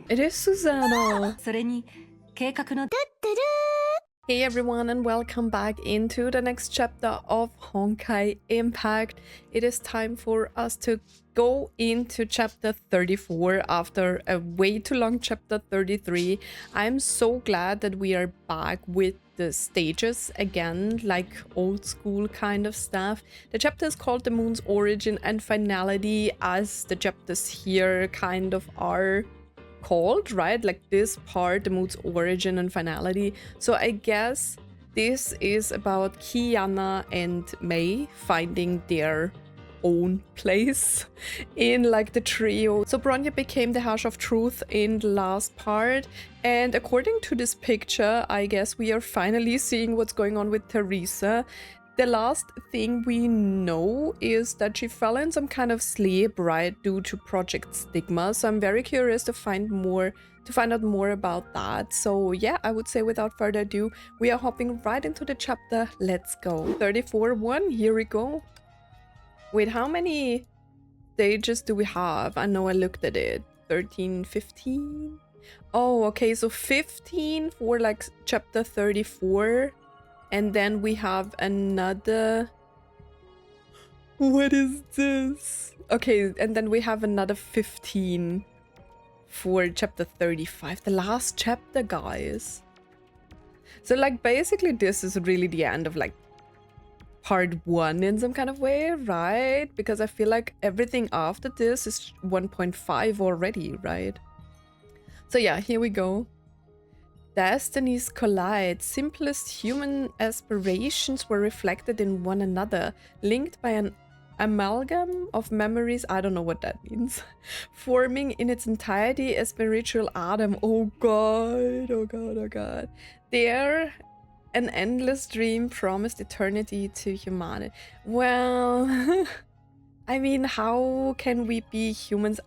It is Susanna. それに計画の Hey everyone and welcome back into the next chapter of Honkai Impact. It is time for us to go into chapter 34 after a way too long chapter 33. I'm so glad that we are back with the stages again, like old school kind of stuff. The chapter is called The Moon's Origin and Finality, as the chapters here kind of are called, right? Like this part, the moon's origin and finality. So I guess this is about Kiana and Mei finding their own place in like the trio. So Bronya became the Hash of Truth in the last part, and according to this picture, I guess we are finally seeing what's going on with Teresa. The last thing we know is that she fell in some kind of sleep, right, due to Project Stigma. So I'm very curious to find out more about that. So yeah, I would say without further ado, we are hopping right into the chapter. Let's go. 34-1, here we go. Wait, how many stages do we have? I know I looked at it. 13, 15? Oh, okay, so 15 for like chapter 34. And then we have another... What is this? Okay, and then we have another 15 for chapter 35. The last chapter, guys. So, like, basically this is really the end of, like, part 1 in some kind of way, right? Because I feel like everything after this is 1.5 already, right? So yeah, here we go. Destinies collide. Simplest human aspirations were reflected in one another, linked by an amalgam of memories. I don't know what that means. Forming in its entirety a spiritual Adam. Oh god, oh god, oh god. There, an endless dream promised eternity to humanity. Well, I mean, how can we be humans?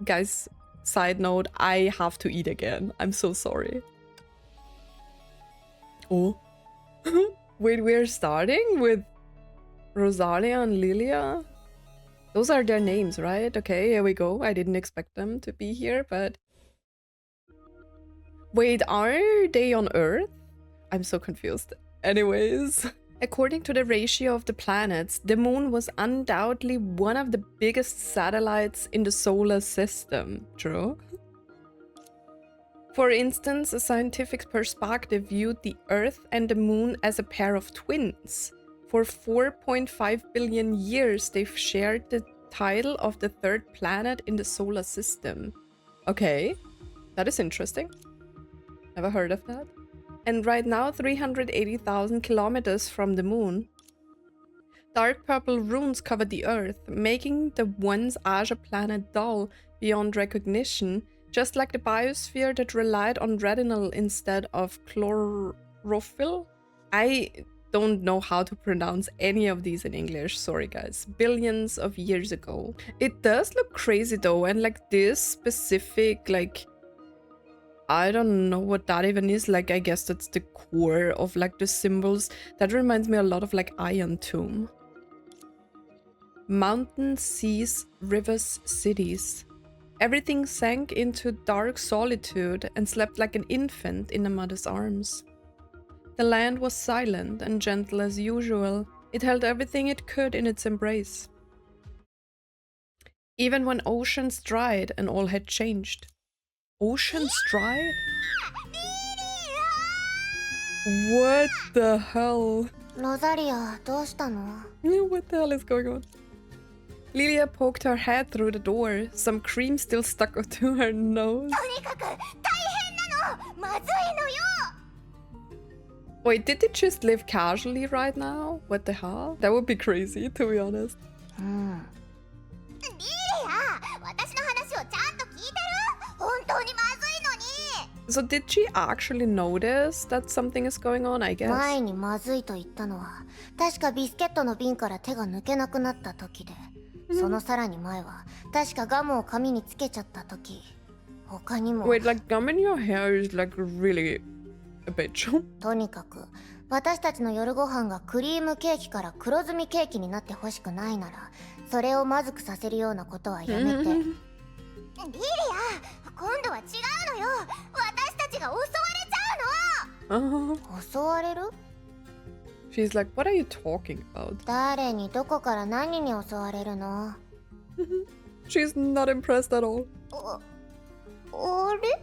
Guys, side note, I have to eat again. I'm so sorry. Oh. Wait, we're starting with Roza and Liliya? Those are their names, right? Okay, here we go. I didn't expect them to be here, but... Wait, are they on Earth? I'm so confused. Anyways. According to the ratio of the planets, the moon was undoubtedly one of the biggest satellites in the solar system. True? For instance, a scientific perspective viewed the Earth and the Moon as a pair of twins. For 4.5 billion years, they've shared the title of the third planet in the solar system. Okay, that is interesting. Never heard of that. And right now, 380,000 kilometers from the Moon. Dark purple runes cover the Earth, making the once azure planet dull beyond recognition, just like the biosphere that relied on retinal instead of chlorophyll. I don't know how to pronounce any of these in English, sorry guys. Billions of years ago. It does look crazy though, and like this specific, like, I don't know what that even is. Like, I guess that's the core of like the symbols. That reminds me a lot of like Iron Tomb. Mountains, seas, rivers, cities. Everything sank into dark solitude and slept like an infant in a mother's arms. The land was silent and gentle as usual. It held everything it could in its embrace. Even when oceans dried and all had changed. Oceans dried? What the hell? Rosaria, どうしたの? What the hell is going on? Liliya poked her head through the door, some cream still stuck to her nose. Wait, did they just live casually right now? What the hell? That would be crazy, to be honest. So did she actually notice that something is going on, I guess? 前にまずいと言ったのは確かビスケットの瓶から手が抜けなくなった時で、そのさらに前は確かガムを髪につけちゃった時。他にも Wait, like gum in your hair is like really a bitch. とにかく私たちの夜ご飯がクリームケーキから黒ずみケーキになってほしくないなら、それをまずくさせるようなことはやめて。リリア、今度は違うのよ。私たちが襲われちゃうの。襲われる？ She's like, what are you talking about? 誰にどこから何に襲われるの？ She's not impressed at all. あれ？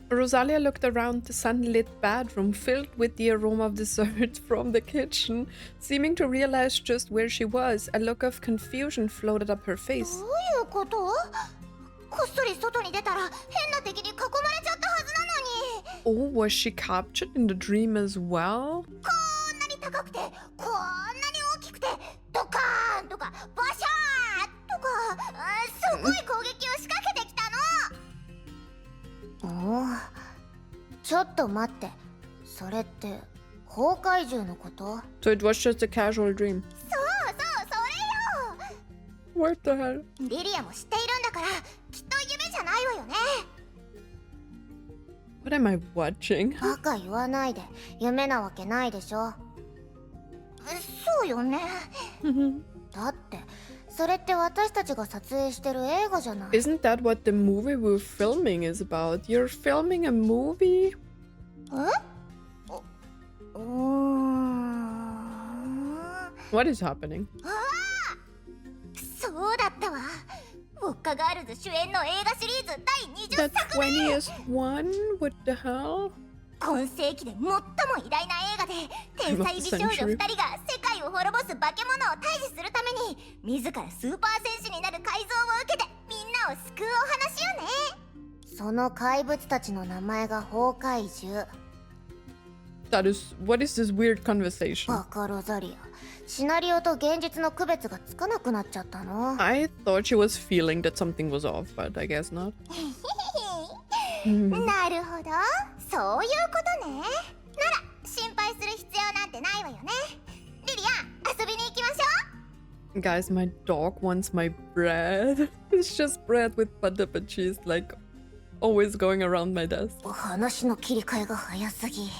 Rosalia looked around the sunlit bedroom filled with the aroma of dessert from the kitchen, seeming to realize just where she was. A look of confusion floated up her face. どういうこと？こっそり外に出たら変な敵に囲まれちゃったはずなのに。 Oh, was she captured in the dream as well? こんなに高くて、こんなに大きくて、ドカーンとかバシャーとか、すごい攻撃を仕掛けてきたの。ちょっと待って、それって崩壊獣のこと？ So it was just a casual dream. それよ。 What the hell? リリアも知っているんだから、きっと夢じゃないわよね。 What am I watching? バカ言わないで、夢なわけないでしょ。そうよね。だってそれって私たちが撮影してる映画じゃない。 Isn't that what the movie we're filming is about? You're filming a movie? えWhat is happening? そうだったわ。ウォッカガールズ主演の映画シリーズ第 The 20作目。 20th one? What the hell? 今世紀で最も偉大な映画で、天才美少女2人が世界を滅ぼす化け物を退治するために自らスーパー戦士になる改造を受けてみんなを救うお話よね。その怪物たちの名前が崩壊獣。 What is this weird conversation? バカロザリア、シナリオと現実の区別がつかなくなっちゃったの。 I thought she was feeling that something was off, but I guess not. なるほど、そういうことね。なら心配する必要なんてないわよね。リリア、遊びに行きましょ Guys, my dog wants my bread. It's just bread with butter, but she's like always going around my desk. う。話の切り替えが早すぎ。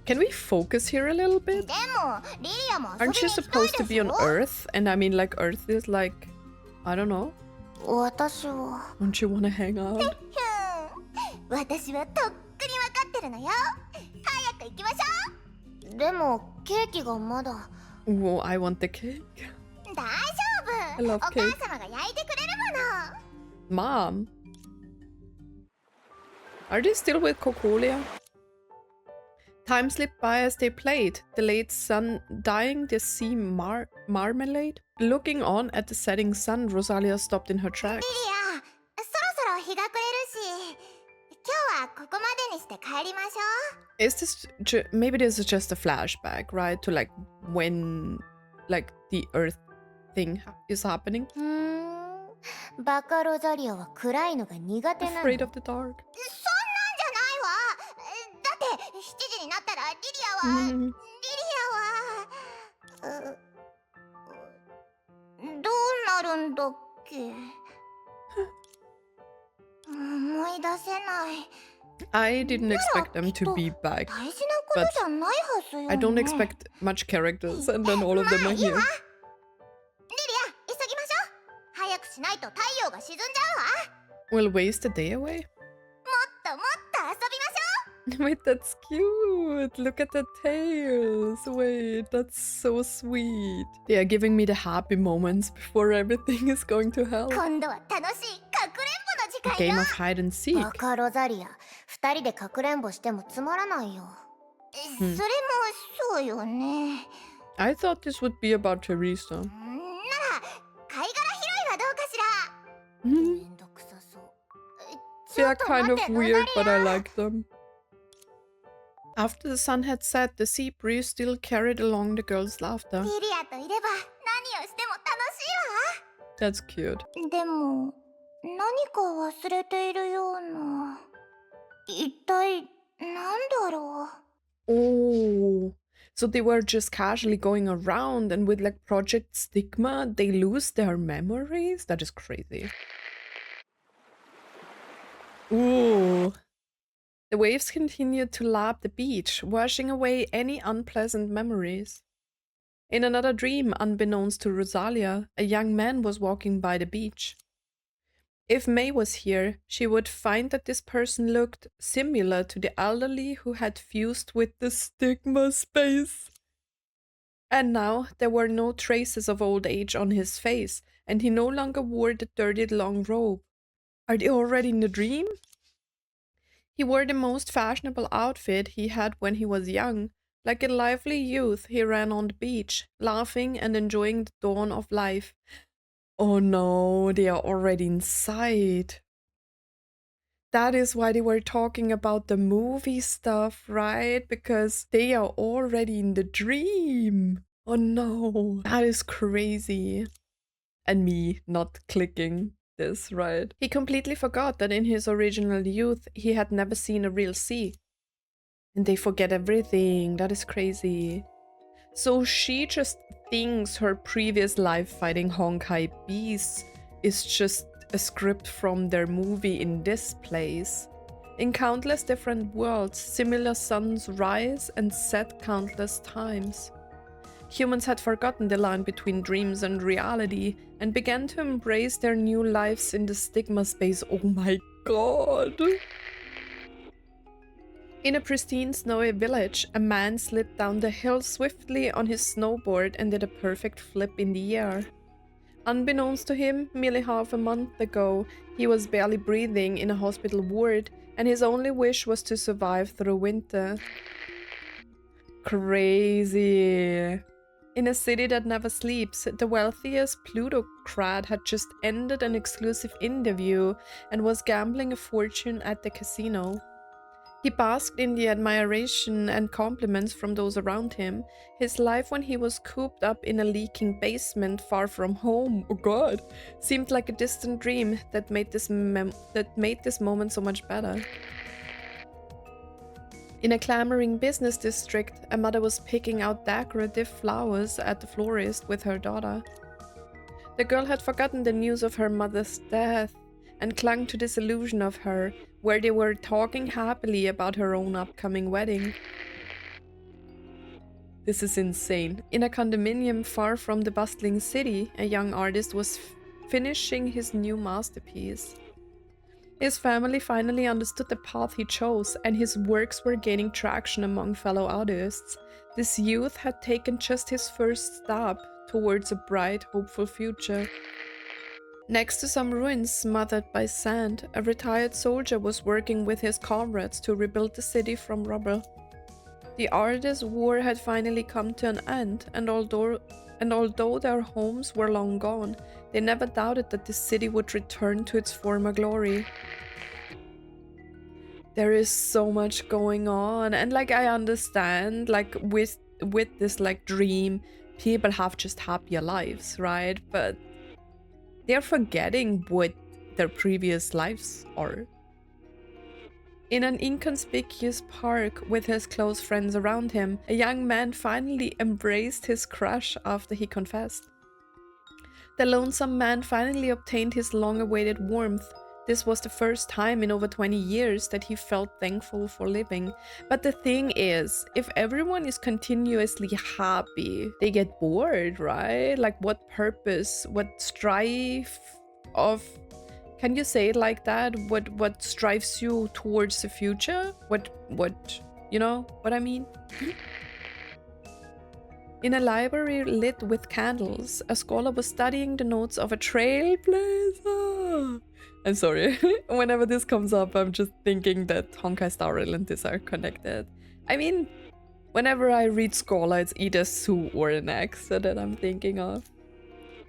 Can we focus here a little bit? でもリリアも遊び Aren't に you 行きたい supposed to で be し on ょ。 Earth? And I mean, like, Earth is like, I don't know. 私は。Don't you want to hang out? 私はとっくに分かってるのよ。早く行きましょう。でもケーキがまだ。 Oh, I want the cake. 大丈 I 夫。 love お母 cake. 様が焼いてくれるもの。 Mom? Are they still with Cocolia? Time slipped by as they played, the late sun dyeing the sea marmalade. Looking on at the setting sun, Rosalia stopped in her リ tracks. リア、そろそろ日が暮れるし、今日はここまでにして帰りましょ Is this maybe this is just a flashback, right? To like when like the Earth thing is happening? う。バカロザリアは暗いのが苦手なの。 Afraid of the dark. そんなんじゃないわ。だって7時になったらリリアは、どうなるんだっけ。思い出せない。 I didn't expect them to be back. 大事なことじゃないはずよね。 I don't expect much characters, and then all of them are まあいい here. わ。リリア、急ぎましょう。早くしないと太陽が沈んじゃうわ。 We'll waste a day away. もっともっと遊びましょう。 Wait, that's cute. Look at the tails. Wait, that's so sweet. They are giving me the happy moments before everything is going to hell. 今度は楽しいかくれんぼの時 A 間 game よ。 of hide and seek. バカロザリア、二人でかくれんぼしてもつまらないよ。それもそうよね。 I thought this would be about Teresa. なら貝殻拾いはどうかしら。 Hmm. めんどくさそう。 They are kind of ちょっと待って、 weird, but I ロザリア。 like them. After the sun had set, the sea breeze still carried along the girls' laughter. リリアといれば何をしても楽 That's cute. しいわ。でも何か忘れているような。一体なんだろう。 Oh, so they were just casually going around, and with like Project Stigma, they lose their memories? That is crazy. Ooh. The waves continued to lap the beach, washing away any unpleasant memories. In another dream, unbeknownst to Rosalia, a young man was walking by the beach. If May was here, she would find that this person looked similar to the elderly who had fused with the stigma space. And now there were no traces of old age on his face, and he no longer wore the dirty long robe. Are they already in the dream? He wore the most fashionable outfit he had when he was young. Like a lively youth, he ran on the beach, laughing and enjoying the dawn of life. Oh no, they are already inside. That is why they were talking about the movie stuff, right? Because they are already in the dream. Oh no, that is crazy. And me not clicking this, right? He completely forgot that in his original youth, he had never seen a real sea. And they forget everything. That is crazy. So she just thinks her previous life fighting Honkai beasts is just a script from their movie in this place. In countless different worlds, similar suns rise and set countless times. Humans had forgotten the line between dreams and reality and began to embrace their new lives in the stigma space. Oh my god! In a pristine snowy village, a man slid down the hill swiftly on his snowboard and did a perfect flip in the air. Unbeknownst to him, merely half a month ago, he was barely breathing in a hospital ward, and his only wish was to survive through winter. Crazy. In a city that never sleeps, the wealthiest plutocrat had just ended an exclusive interview and was gambling a fortune at the casino. He basked in the admiration and compliments from those around him. His life when he was cooped up in a leaking basement far from home, oh god, seemed like a distant dream that made this moment so much better. In a clamoring business district, a mother was picking out decorative flowers at the florist with her daughter. The girl had forgotten the news of her mother's death and clung to this illusion of her, where they were talking happily about her own upcoming wedding. This is insane. In a condominium far from the bustling city, a young artist was finishing his new masterpiece. His family finally understood the path he chose, and his works were gaining traction among fellow artists. This youth had taken just his first step towards a bright, hopeful future. Next to some ruins smothered by sand, a retired soldier was working with his comrades to rebuild the city from rubble. The artist's war had finally come to an end, and although their homes were long gone, they never doubted that the city would return to its former glory. There is so much going on, and like I understand, like with this like dream, people have just happier lives, right? But they're forgetting what their previous lives are. In an inconspicuous park with his close friends around him, a young man finally embraced his crush after he confessed. The lonesome man finally obtained his long-awaited warmth. This was the first time in over 20 years that he felt thankful for living. But the thing is, if everyone is continuously happy, they get bored, right? Like what purpose, what strive of, can you say it like that? What strives you towards the future? What, you know what I mean? In a library lit with candles, a scholar was studying the notes of a trailblazer. I'm sorry, whenever this comes up, I'm just thinking that Honkai Star Rail and this are connected. I mean, whenever I read scholar, it's either Sue or an X that I'm thinking of.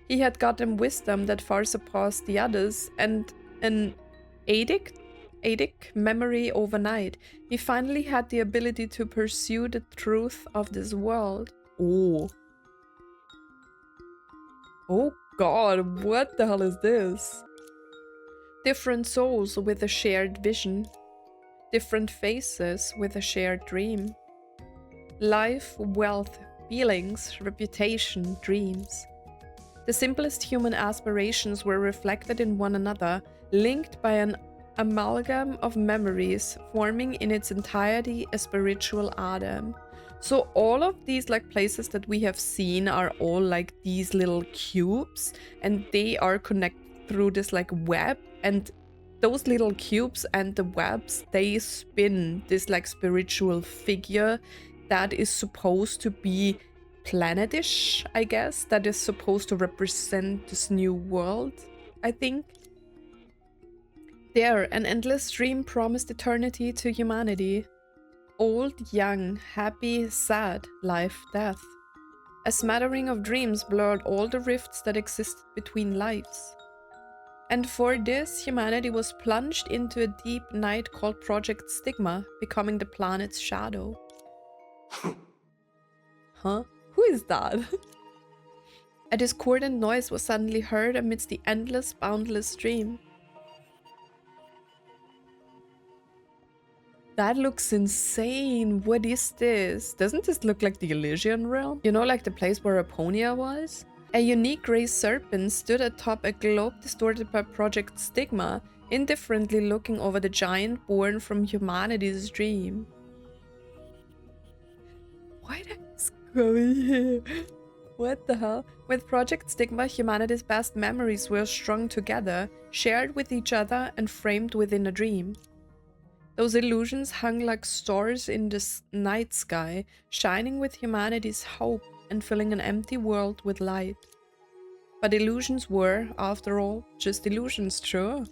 He had gotten wisdom that far surpassed the others, and an Adic memory overnight. He finally had the ability to pursue the truth of this world. Oh. Oh god, what the hell is this? Different souls with a shared vision. Different faces with a shared dream. Life, wealth, feelings, reputation, dreams. The simplest human aspirations were reflected in one another, linked by an amalgam of memories, forming in its entirety a spiritual Adam. So all of these like places that we have seen are all like these little cubes, and they are connected through this like web, and those little cubes and the webs, they spin this like spiritual figure that is supposed to be planetish, I guess, that is supposed to represent this new world, I think. There, an endless dream promised eternity to humanity. Old, young, happy, sad, life, death. A smattering of dreams blurred all the rifts that existed between lives. And for this, humanity was plunged into a deep night called Project Stigma, becoming the planet's shadow. Huh? Who is that? A discordant noise was suddenly heard amidst the endless, boundless dream. That looks insane. What is this? Doesn't this look like the Elysian realm? You know, like the place where Aponia was? A unique Grey Serpent stood atop a globe distorted by Project Stigma, indifferently looking over the giant born from humanity's dream. Why did I go here? What the hell? With Project Stigma, humanity's best memories were strung together, shared with each other, and framed within a dream. Those illusions hung like stars in the night sky, shining with humanity's hope and filling an empty world with light. But illusions were, after all, just illusions, true.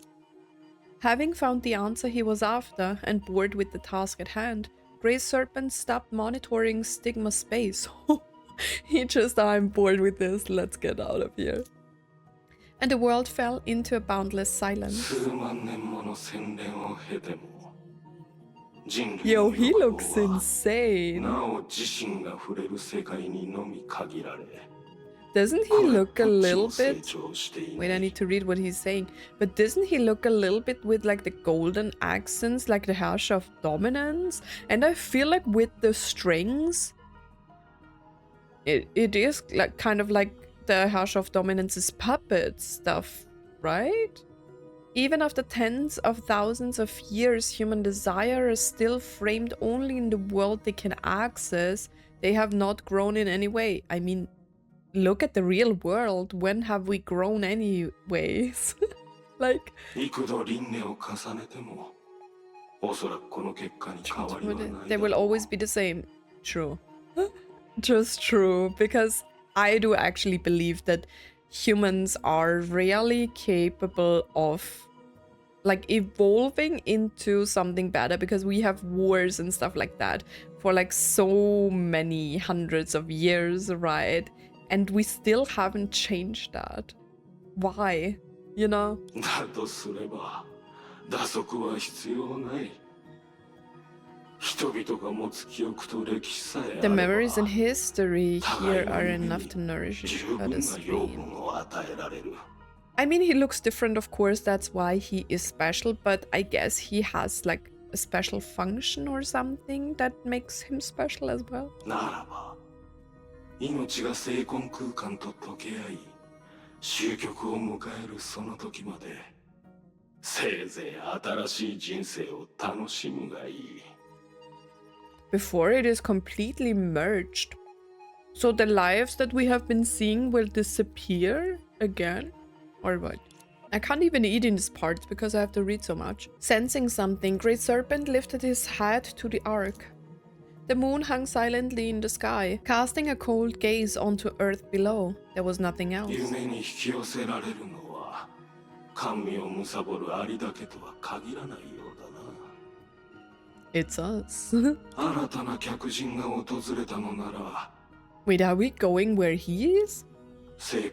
Having found the answer he was after and bored with the task at hand, Grey Serpent stopped monitoring Stigma space. He just, I'm bored with this, let's get out of here. And the world fell into a boundless silence. Yo, he looks insane. Doesn't he look a little bit... Wait, I need to read what he's saying. But doesn't he look a little bit with like the golden accents, like the Hash of Dominance? And I feel like with the strings, it is like kind of like the Hash of Dominance's puppet stuff, right? Even after tens of thousands of years, human desire is still framed only in the world they can access. They have not grown in any way. I mean, look at the real world. When have we grown anyways? Like... They will always be the same. True. Just true. Because I do actually believe that humans are really capable of like evolving into something better, because we have wars and stuff like that for like so many hundreds of years, right? And we still haven't changed that. Why? You know? The memories and history here are enough to nourish each other's dream. I mean, he looks different, of course, that's why he is special, but I guess he has like a special function or something that makes him special as well. Before it is completely merged. So the lives that we have been seeing will disappear again? Or what? I can't even eat in this part because I have to read so much. Sensing something, Grey Serpent lifted his head to the arc. The moon hung silently in the sky, casting a cold gaze onto earth below. There was nothing else. It's us. Wait, are we going where he is? I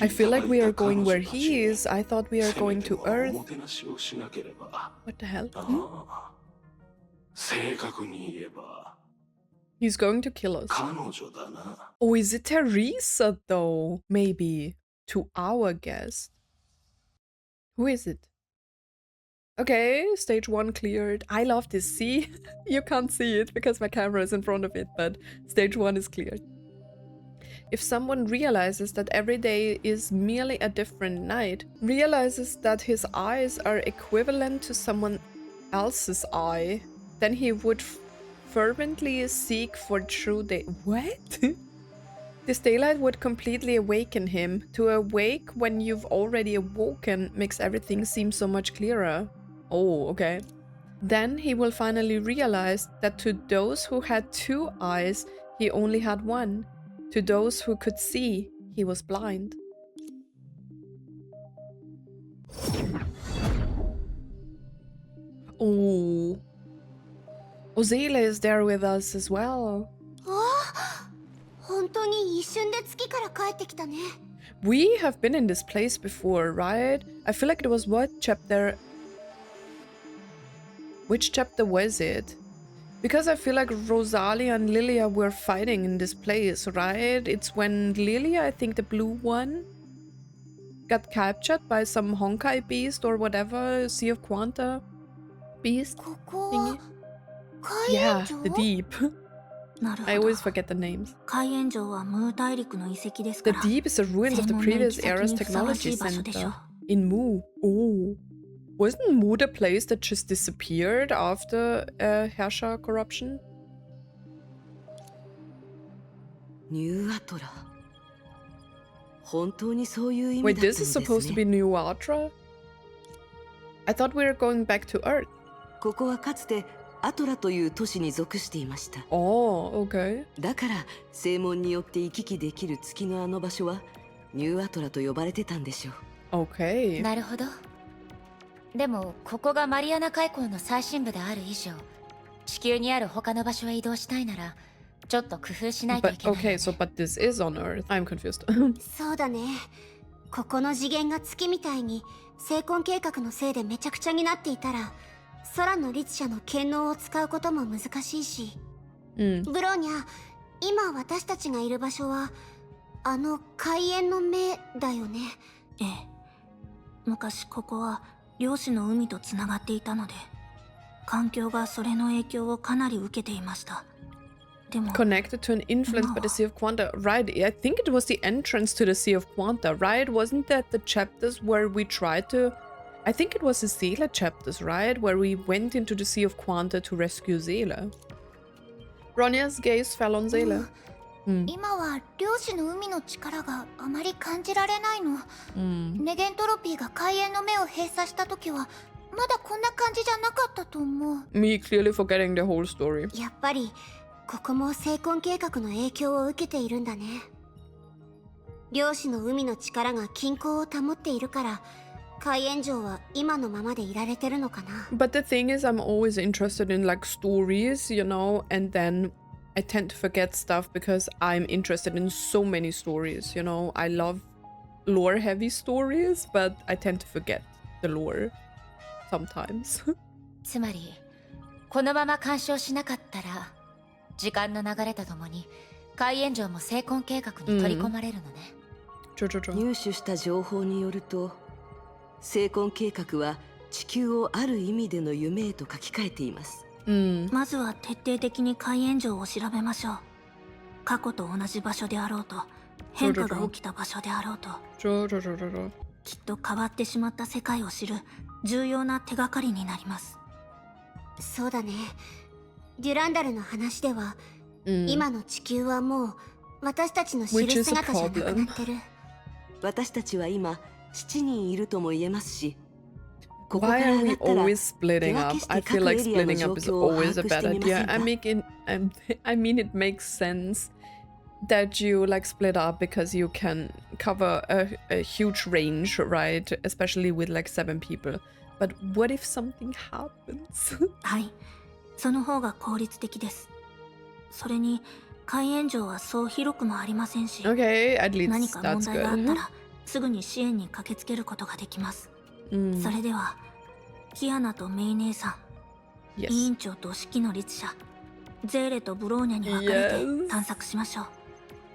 feel like we are going where he is. I thought we are going to Earth. What the hell? He's going to kill us. Oh, is it Teresa though? Maybe. To our guest. Who is it? Okay, stage 1 cleared. I love this. See? You can't see it because my camera is in front of it, but stage 1 is cleared. If someone realizes that every day is merely a different night, realizes that his eyes are equivalent to someone else's eye, then he would fervently seek for true day. What? This daylight would completely awaken him. To awake when you've already awoken makes everything seem so much clearer. Oh, okay. Then he will finally realize that to those who had 2 eyes, he only had 1. To those who could see, he was blind. Oh. Ozela is there with us as well. 本当に一瞬で月から帰ってきたね。 We have been in this place before, right? I feel like it was what chapter? Which chapter was it? Because I feel like Rosalia and Liliya were fighting in this place, right? It's when Liliya, I think the blue one, got captured by some Honkai beast or whatever, Sea of Quanta beast ここ thingy. は海 Yeah, 援城 the deep. なる I ほど always forget the names. 海援城はムー大陸の遺跡ですか The ら deep is the ruins of the 専門の previous 行き先 era's にふさわし technology い場所でしょ center う in Mu. Oh. Wasn't Mu the place that just disappeared after Herrscher corruption? ニューアトラ本当にそういう意味 Wait, だったの this で is す supposed to ね be New Atra? I thought we were going back to Earth. ここはかつてアトラという都市に属していました Oh, okay. だから正門によって行き来できる月のあの場所はニューアトラと呼ばれてたんでしょう Okay. なるほど。でもここがマリアナ海溝の最深部である以上、地球にある他の場所へ移動したいならちょっと工夫しないとい But けないよね。 okay, so but this is on Earth. I'm confused. そうだね。ここの次元が月みたいに成婚計画のせいでめちゃくちゃになっていたら、空の律者の権能を使うことも難しいし。ブローニャ、今私たちがいる場所はあの海縁の目だよね。ええ昔ここは漁師の海とつながっていたので環境がそれの影響をかなり受けていましたでも Connected to an influence by the Sea of Quanta. Right, I think it was the entrance to the Sea of Quanta, right? Wasn't that the chapters where we tried to... I think it was the Zela chapters, right? Where we went into the Sea of Quanta to rescue Zela. Ronya's gaze fell on Zela. 今は漁師の海の力があまり感じられないの。ネゲントロピーが海縁の目を閉鎖した時はまだこんな感じじゃなかったと思う。 Me clearly forgetting the whole story. やっぱりここも成婚計画の影響を受けているんだね。漁師の海の力が均衡を保っているから海縁城は今のままでいられてるのかな。 But the thing is, I'm always interested in like stories, you know, and then I tend to forget stuff because I'm interested in so many stories, you know. I love lore heavy stories, but I tend to forget the lore sometimes. つまりこのまま干渉しなかったら時間の流れとともに海援城も成婚計画に取り込まれるのね。入手入手した情報によると成婚計画は地球をある意味での夢へと書き換えていますまずは徹底的に海援城を調べましょう過去と同じ場所であろうと変化が起きた場所であろうときっと変わってしまった世界を知る重要な手がかりになりますそうだね。デュランダルの話では、今の地球はもう私たちの知る姿じゃなくなってる。私たちは今7人いるとも言えますしここか Why ら are 上が we ったら always splitting up? I feel like splitting up is always a bad idea. I mean, it makes sense that you like split up because you can cover a huge range, right? Especially with like 7 people. But what if something happens? はいその方が効率的ですそれに海援城はそう広くもありませんし Okay, at 何 least か問 that's 題があった good. らすぐに支援に駆けつけることができますMm, それではキアナとメイ姉さん委 yes. 員長と指揮の律者ゼーレとブローニャに分かれて Yes. 探索しましょう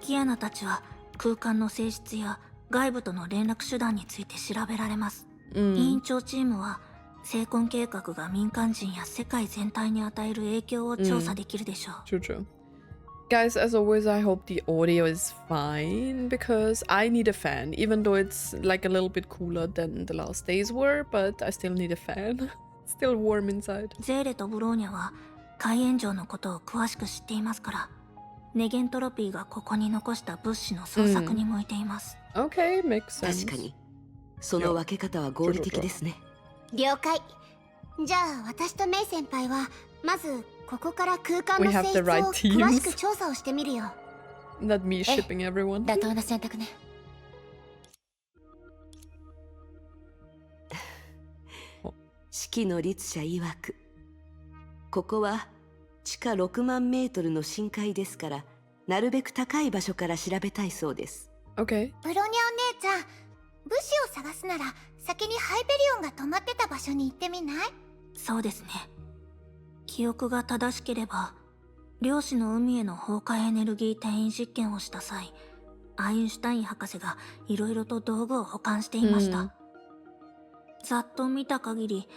キアナたちは空間の性質や外部との連絡手段について調べられます、委員長チームは成婚計画が民間人や世界全体に与える影響を調査できるでしょう、 True. Guys, as always, I hope the audio is fine because I need a fan, even though it's like a little bit cooler than the last days were, but I still need a fan. Still warm inside. ゼーレとブローニャは海援城のことを詳しく知っていますからネゲントロピーがここに残した物資の捜索に向いています。Okay, makes sense. 確かにその分け方は合理的ですね。了解。じゃあ私とメイ先輩はまずここから空間の We 性 have 質 the を right 詳し teams. く調査をしてみるよ。 Not me shipping everyone. 妥当な選択ね。四季の律者曰く、ここは地下6万メートルの深海ですから、なるべく高い場所から調べたいそうです。 Okay. ブロニャお姉ちゃん、物資を探すなら先にハイペリオンが止まってた場所に行ってみない？そうですね。記憶が正しければ、量子の海への崩壊エネルギー転移実験をした際、アインシュタイン博士がいろいろと道具を保管していました。ざっと見た限り、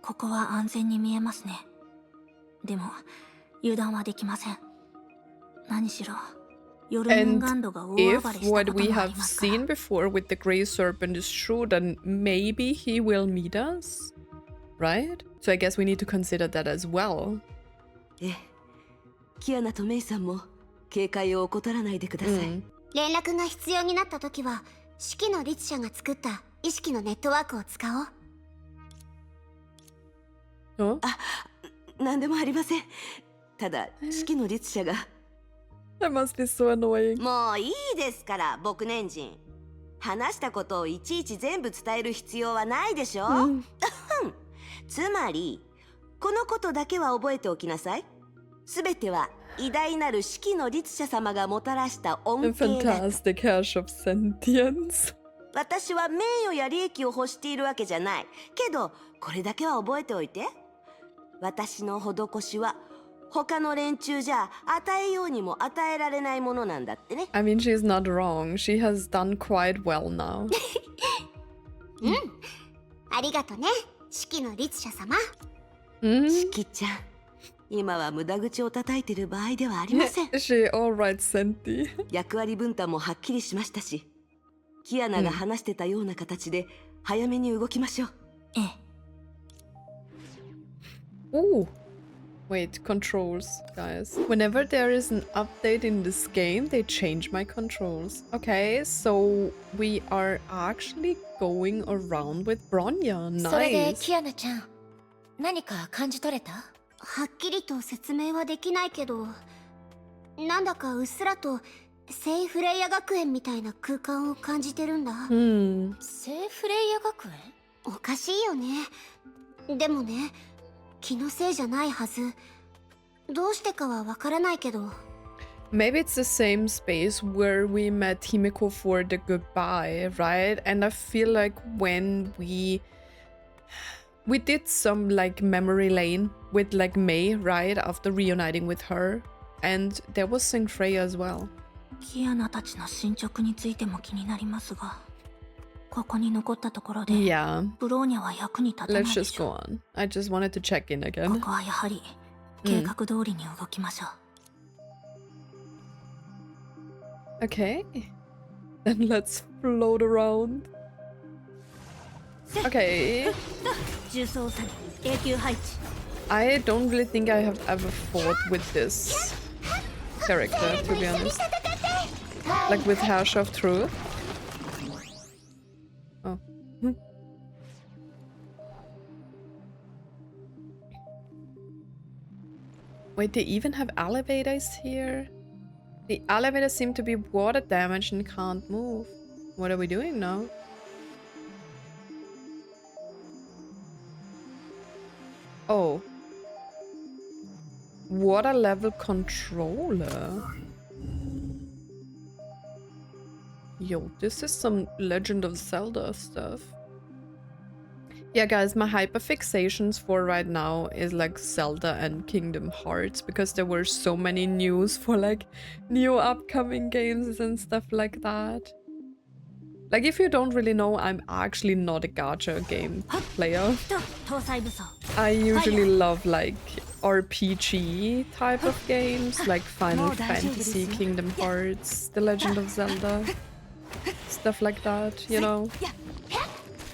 ここは安全に見えますね。でも、油断はできません。何しろ、ヨルムンガンドが大暴れ If したこ what と we もあり have ますから。 seen before with the Grey Serpent is true, then maybe he will meet us? Right? So I guess we need to consider that as well. ええ、キアナとメイさんも警戒を怠らないでください。連絡が必要になった時は四季の律者が作った意識のネットワークを使おう。 Oh? 何でもありません。ただ四季の律者が That must be so annoying. もういいですから、僕年人。話したことをいちいち全部伝える必要はないでしょ。つまり、このことだけは覚えておきなさい。すべては偉大なる四季の律者様がもたらした恩 A 恵だ。 fantastic hash of sentience. 私は名誉や利益を欲しているわけじゃない。けど、これだけは覚えておいて。私の施しは他の連中じゃ与えようにも与えられないものなんだってね。I mean, she's not wrong. She has done quite well now. ありがとね、四季の律者様。四季ちゃん、今は無駄口を叩いてる場合ではありません。 Is she alright, Senti? 役割分担もはっきりしましたし、キアナが話してたような形で早めに動きましょう。ええ。 Ooh. Wait, controls, guys. Whenever there is an update in this game, they change my controls. Okay, so we are actually going around with Bronya. それで Nice. キアナちゃん、何か感じ取れた？はっきりと説明はできないけど、なんだかうっすらと聖フレイヤ学園みたいな空間を感じてるんだ。聖フレイヤ学園？おかしいよね。でもね、気のせいじゃないはず。どうしてかはわからないけど。 Maybe it's the same space where we met Himiko for the goodbye, right? And I feel like when we did some like memory lane with like May, right? After reuniting with her. And there was Saint Freya as well. キアナたちの進捗についても気になりますが、ここに残ったところで、 Yeah. ブローニャは役に立たない Let's で just し go ょう。 on. I just wanted to check in こ again. こはやはり計画通りに動きましょう。 Okay. Then let's float around. Okay. 重装作業、永久配置。 I don't really think I have ever fought with this character, to be honest. Like with Hash of Truth. Oh. Wait, they even have elevators here? The elevators seem to be water damaged and can't move. What are we doing now? Oh. Water level controller. Yo, this is some Legend of Zelda stuff. Yeah, guys, my hyperfixations for right now is like Zelda and Kingdom Hearts because there were so many news for like new upcoming games and stuff like that. Like, if you don't really know, I'm actually not a gacha game player. 搭載武装。 I usually love like RPG type of games, like Final Fantasy, Kingdom Hearts, The Legend of Zelda, stuff like that, you know?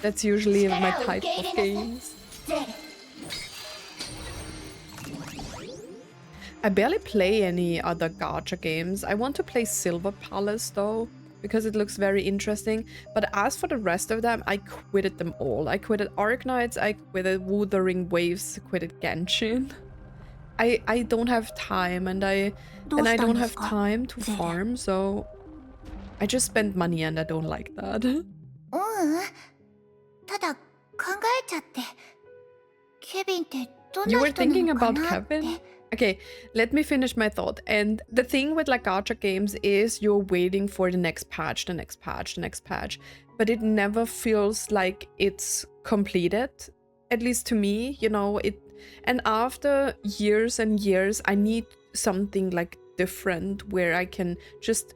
That's usually my type of games. I barely play any other gacha games. I want to play Silver Palace though, because it looks very interesting. But as for the rest of them, I quitted them all. I quitted Arknights, I quitted Wuthering Waves, quitted Genshin. I don't have time, and I don't have time to farm, so I just spend money and I don't like that. ただ考えちゃって。ケビンってどん You な were 人な thinking のか about なって。 Kevin? Okay, let me finish my thought. And the thing with like gacha games is you're waiting for the next patch, the next patch, the next patch, but it never feels like it's completed. At least to me, you know, it. And after years and years, I need something like different where I can just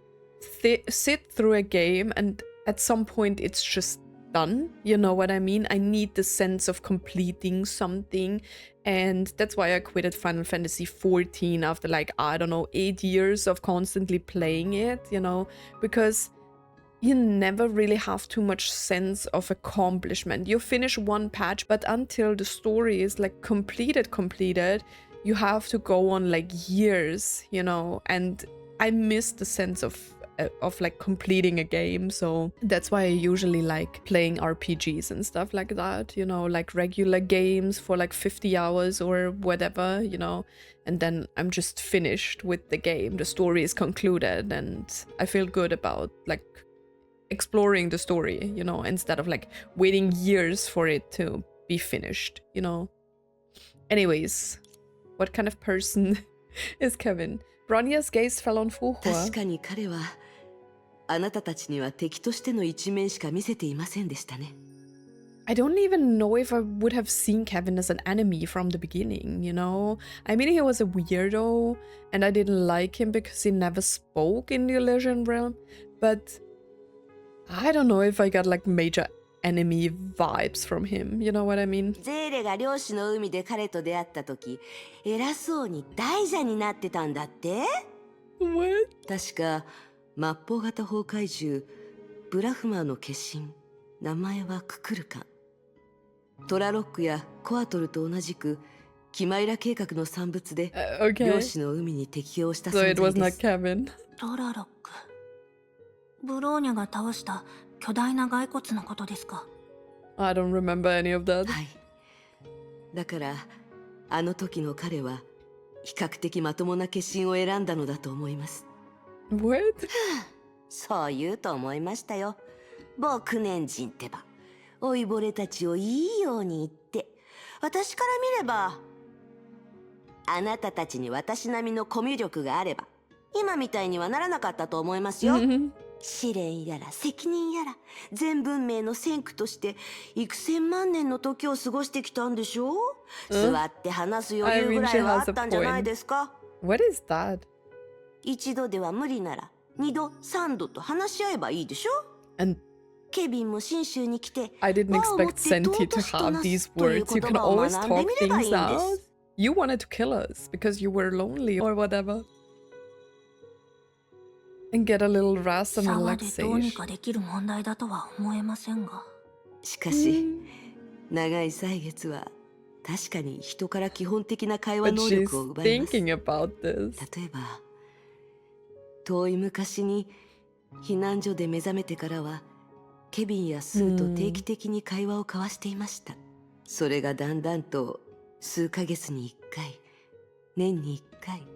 sit through a game and at some point it's just done. You know what I mean? I need the sense of completing something, and that's why I quitted Final Fantasy XIV after like, I don't know, 8 years of constantly playing it, you know, because you never really have too much sense of accomplishment. You finish one patch, but until the story is like completed, you have to go on like years, you know, and I miss the sense of like completing a game. So that's why I usually like playing RPGs and stuff like that, you know, like regular games for like 50 hours or whatever, you know, and then I'm just finished with the game. The story is concluded and I feel good about like exploring the story, you know, instead of like waiting years for it to be finished, you know. Anyways, what kind of person is Kevin? Bronya's gaze fell on Fuhua. 確かに彼はあなたたちには敵としての一面しか見せていませんでしたね。I don't even know if I would have seen Kevin as an enemy from the beginning, you know? I mean, he was a weirdo, and I didn't like him because he never spoke in the Elysian realm, but I don't know if I got like major enemy vibes from him, you know what I mean? ゼーレが漁師の海で彼と出会った時、偉そうに大蛇になってたんだって？ What? 確か末法型崩壊獣ブラフマーの化身、名前はククルカン。トラロックやコアトルと同じくキマイラ計画の産物で、漁師の海に適応した存 So 在 it was で not す。Kevin. トラロック。ブローニャが倒した巨大な骸骨のことですか？ I don't remember any of that. はい。だからあの時の彼は比較的まともな化身を選んだのだと思います。What? そう言うと思いましたよ。僕年人ってば。老いぼれたちをいいように言って。私から見れば、あなたたちに私並みのコミュ力があれば、今みたいにはならなかったと思いますよ。試練やら責任やら全文明の先駆として幾千万年の時を過ごしてきたんでしょう、座って話す余裕ぐらいはあったんじゃないですか。 What is that? 一度では無理なら二度三度と話し合えばいいでしょ。 And ケビンも信州に来て I didn't expect Senti to have these words. You can always talk things out. You wanted to kill us because you were lonely or whatever. And get a little rest and 沢でどうに relaxation. かできる問題だとは思えませんが。しかし、長い歳月は確かに人から基本的な会話 But 能 she's 力を奪います。 thinking about this. 例えば、遠い昔に避難所で目覚めてからは、ケビンやスーと定期的に会話を交わしていました。それがだんだんと数ヶ月に1回、年に1回、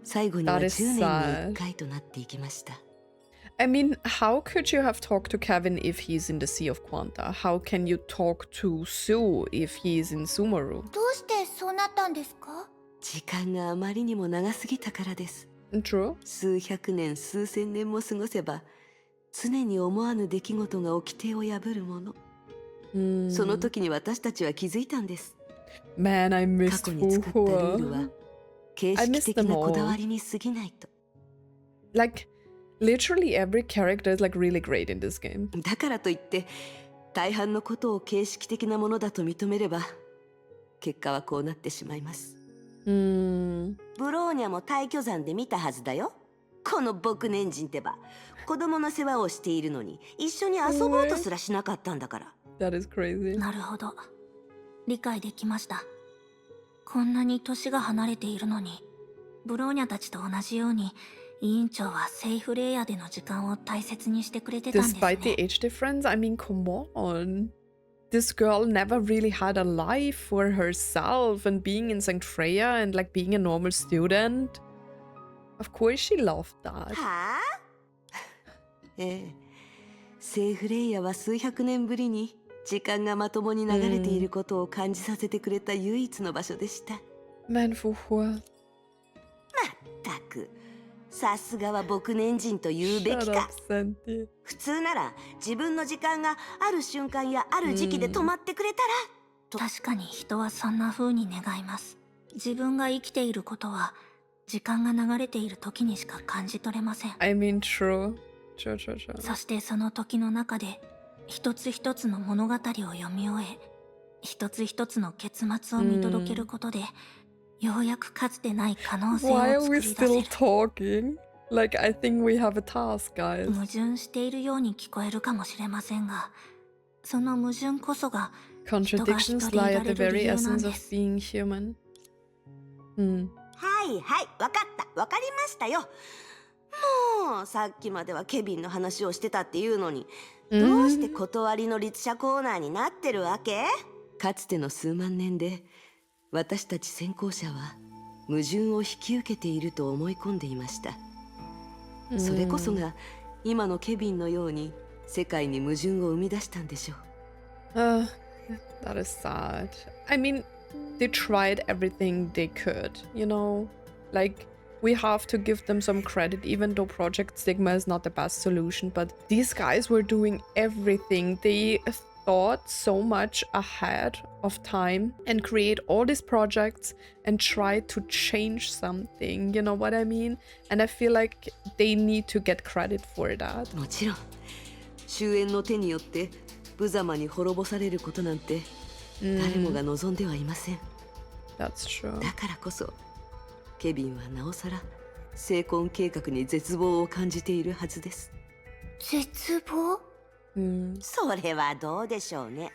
最後には That is 10年に sad. 1回となっていきました。I mean, how could you have talked to Kevin if he's in the Sea of Quanta? How can you talk to Sue if he's in Sumeru? どうしてそうなったんですか？時間があまりにも長すぎたからです。 True. 数百年数千年も過ごせば常に思わぬ出来事が掟を破るもの、その時に私たちは気づいたんです。 Man, I 過 missed 去に作ったルールは Fuhua. 形式的なこだわりに過ぎないと。 Like, literally every character is like really great in this game. だからといって大半のことを形式的なものだと認めれば結果はこうなってしまいます。ブローニャも大巨山で見たはずだよ。この僕年人ってば、子供の世話をしているのに一緒に遊ぼうとすらしなかったんだから。 That is crazy. なるほど。理解できました。こんなに年が離れているのに、ブローニャたちと同じように委員長はセーフレイヤーでの時間を大切にしてくれてたんですね。 Despite the age difference, I mean, come on. This girl never really had a life for herself, and being in St. Freya and like being a normal student. Of course she loved that. はあええ、セーフレイヤは数百年ぶりに時間がまともに流れていることを感じさせてくれた唯一の場所でした。Man, Fuhua. まったく、さすがは牧年人と言うべき Shut か up, Santi. 普通なら自分の時間がある瞬間やある時期で止まってくれたら、確かに人はそんな風に願います。自分が生きていることは時間が流れている時にしか感じ取れません。 I mean, true. True, true, true. そしてその時の中で一つ一つの物語を読み終え、一つ一つの結末を見届けることで、ようやくかつてない可能性を Why are 作 we り出 still せる。 talking? Like, I think we have a task, guys. 矛盾しているように聞こえるかもしれませんが、その矛盾こそが Contradictions lie at the very essence of being human. はいはい、わかった、わかりましたよ。もうさっきまではケビンの話をしてたっていうのに、どうして断りの律者コーナーになってるわけ？かつての数万年で私たち先行者は矛盾を引き受けていると思い込んでいました。それこそが今のケビンのように世界に矛盾を生み出したんでしょう。That is sad. I mean, they tried everything they could, you know? Like, we have to give them some credit, even though Project Sigma is not the best solution. But these guys were doing everything. They thought so much ahead of time and create all these projects and try to change something. You know what I mean? And I feel like they need to get credit for that. もちろん終焉の手によって無様に滅ぼされることなんて誰もが望んではいません。 That's true. だからこそケビンはなおさら成婚計画に絶望を感じているはずです。絶望？それはどうでしょうね。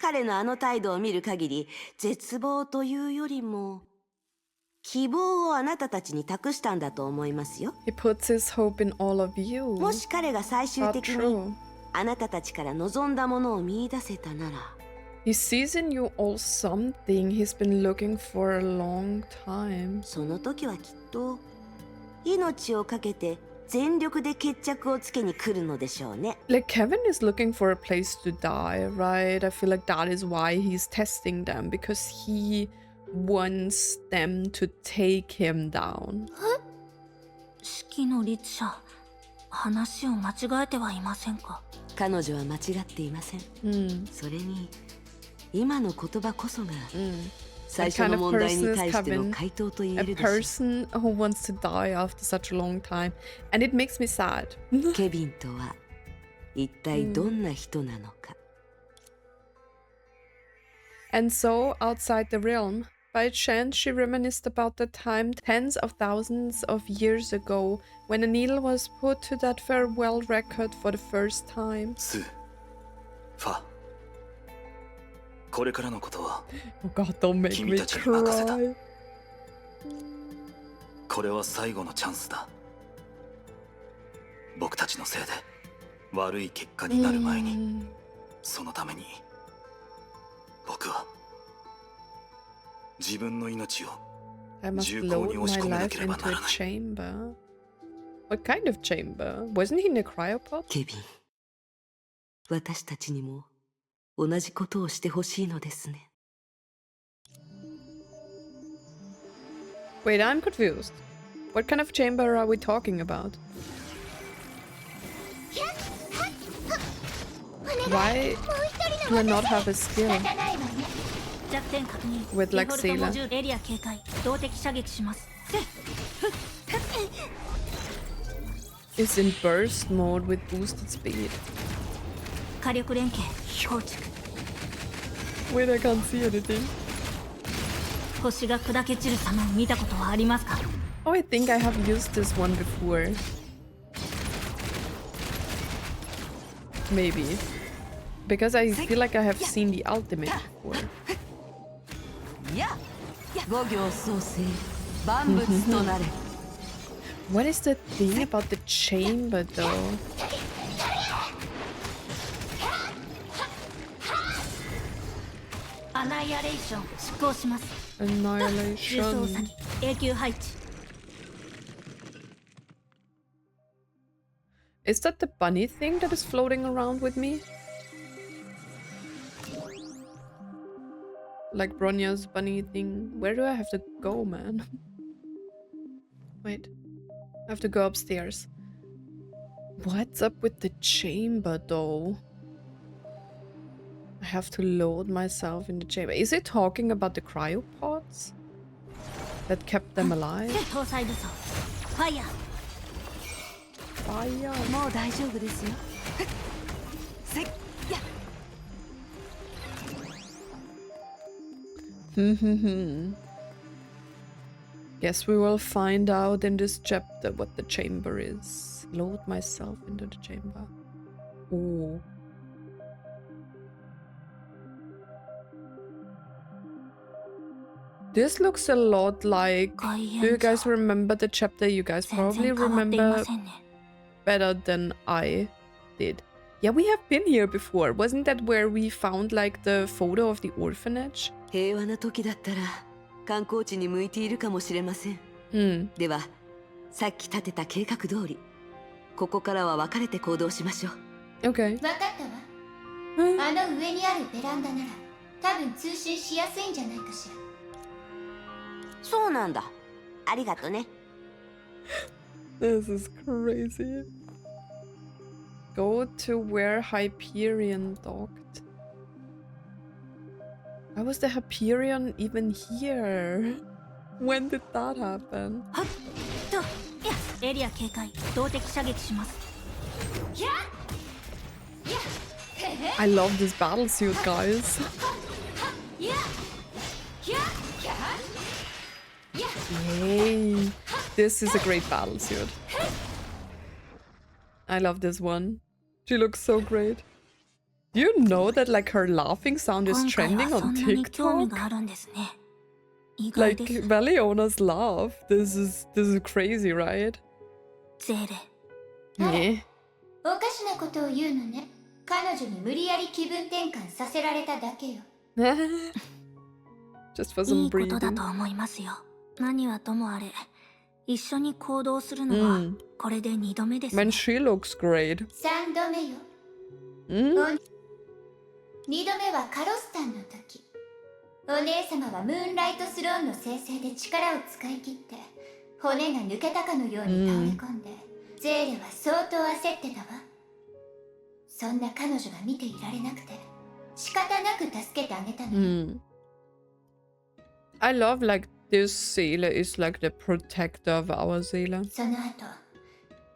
彼のあの態度を見る限り、絶望というよりも希望をあなたたちに託したんだと思いますよ。He puts his hope in all of you. もし彼が最終 Not 的に true. あなたたちから望んだものを見出せたなら、 He sees in you all something he's been looking for a long time. その時はきっと命をかけて全力で決着をつけに来るのでしょうね。 Like, Kevin is looking for a place to die, right? I feel like that is why he's testing them, because he wants them to take him down. 式の律者、話を間違えてはいませんか？彼女は間違っていません。それに今の言葉こそが最初の問題に対しての回答と言え A るでしょう。 person who wants to die after such a long time. And it makes me sad. ケビンとは一体どんな人なのか。And so, outside the realm, by chance she reminisced about the time tens of thousands of years ago when a needle was put to that farewell record for the first time. スー、ファ、これからのことは Oh god, don't make 君 me たちに任せた。 cry. これは最後のチャンスだ。僕たちのせいで悪い結果になる前に、そのために僕は自分の命を I must 重厚 load に押し my 込めな life ければ into な a らない。 chamber. What kind of chamber? Wasn't he in a cryopod? ケビン、私たちにも同じことをしてほしいのですね。Wait, I'm confused. What kind of chamber are we talking about? Why do I not have a skill 弱点確認。 with デ like フォルトモ Sailor? ジュールエリア警戒。動的射撃します。 Is in burst mode with boosted speed. 火力連携構築。 Wait, I can't see anything. 星が砕け散る様を見たことはありますか？ Oh, I think I have used this one before. Maybe. Because I feel like I have seen the ultimate before. 五行創生万物となれ。 What is the thing about the chamber though? Annihilation 執行します。重装 Annihilation. 先永久配置。 Is that the bunny thing that is floating around with me? Like Bronya's bunny thing. Where do I have to go, man? Wait. I have to go upstairs. What's up with the chamber, though? I have to load myself in the chamber. Is it talking about the cryopods? That kept them alive? 搭載武装ファイヤー。 Fire. もう大丈夫ですよ。せっや。 Guess we will find out in this chapter what the chamber is. Load myself into the chamber. Oh. This looks a lot like... Do you guys remember the chapter? You guys 全 probably 然変わっていま remember せんね。 better than I did. Yeah, we have been here before. Wasn't that where we found like the photo of the orphanage? 平和な時だったら観光地に向いているかもしれません。 では、さっき立てた計画通り、ここからは分かれて行動しましょう。 Okay. 分かったわ。あの上にあるベランダなら多分通信しやすいんじゃないかしら。そうなんだ。ありがとね。 This is crazy. Go to where Hyperion docked. Why was the Hyperion even here? When did that happen? はっといやエリア警戒動的射撃します。 I love this battle suit, guys. Yay! This is a great battle suit. I love this one. She looks so great. Do you know that like her laughing sound is 今回 trending はそ on んなに興味 TikTok? があるんですね。意外 Like です。 Valiona's laugh. This is crazy, right? ゼーレ Yeah. おかしなことを言うのね。彼女に無理やり気分転換させられただけよ。 Just for い some いことだ breathing. と思いますよ。何はともあれ一緒に行動するのはこれで2度目です、ね。 Man, she looks great. 3度目よ。 Mm? 2度目はカロスタンの時。お姉様はムーンライトスローンの生成で力を使い切って骨が抜けたかのように倒れ込んで、ゼーレは相当焦ってたわ。そんな彼女が見ていられなくて仕方なく助けてあげたのよ。 I love like this Seele is like the protector of our Seele. その後、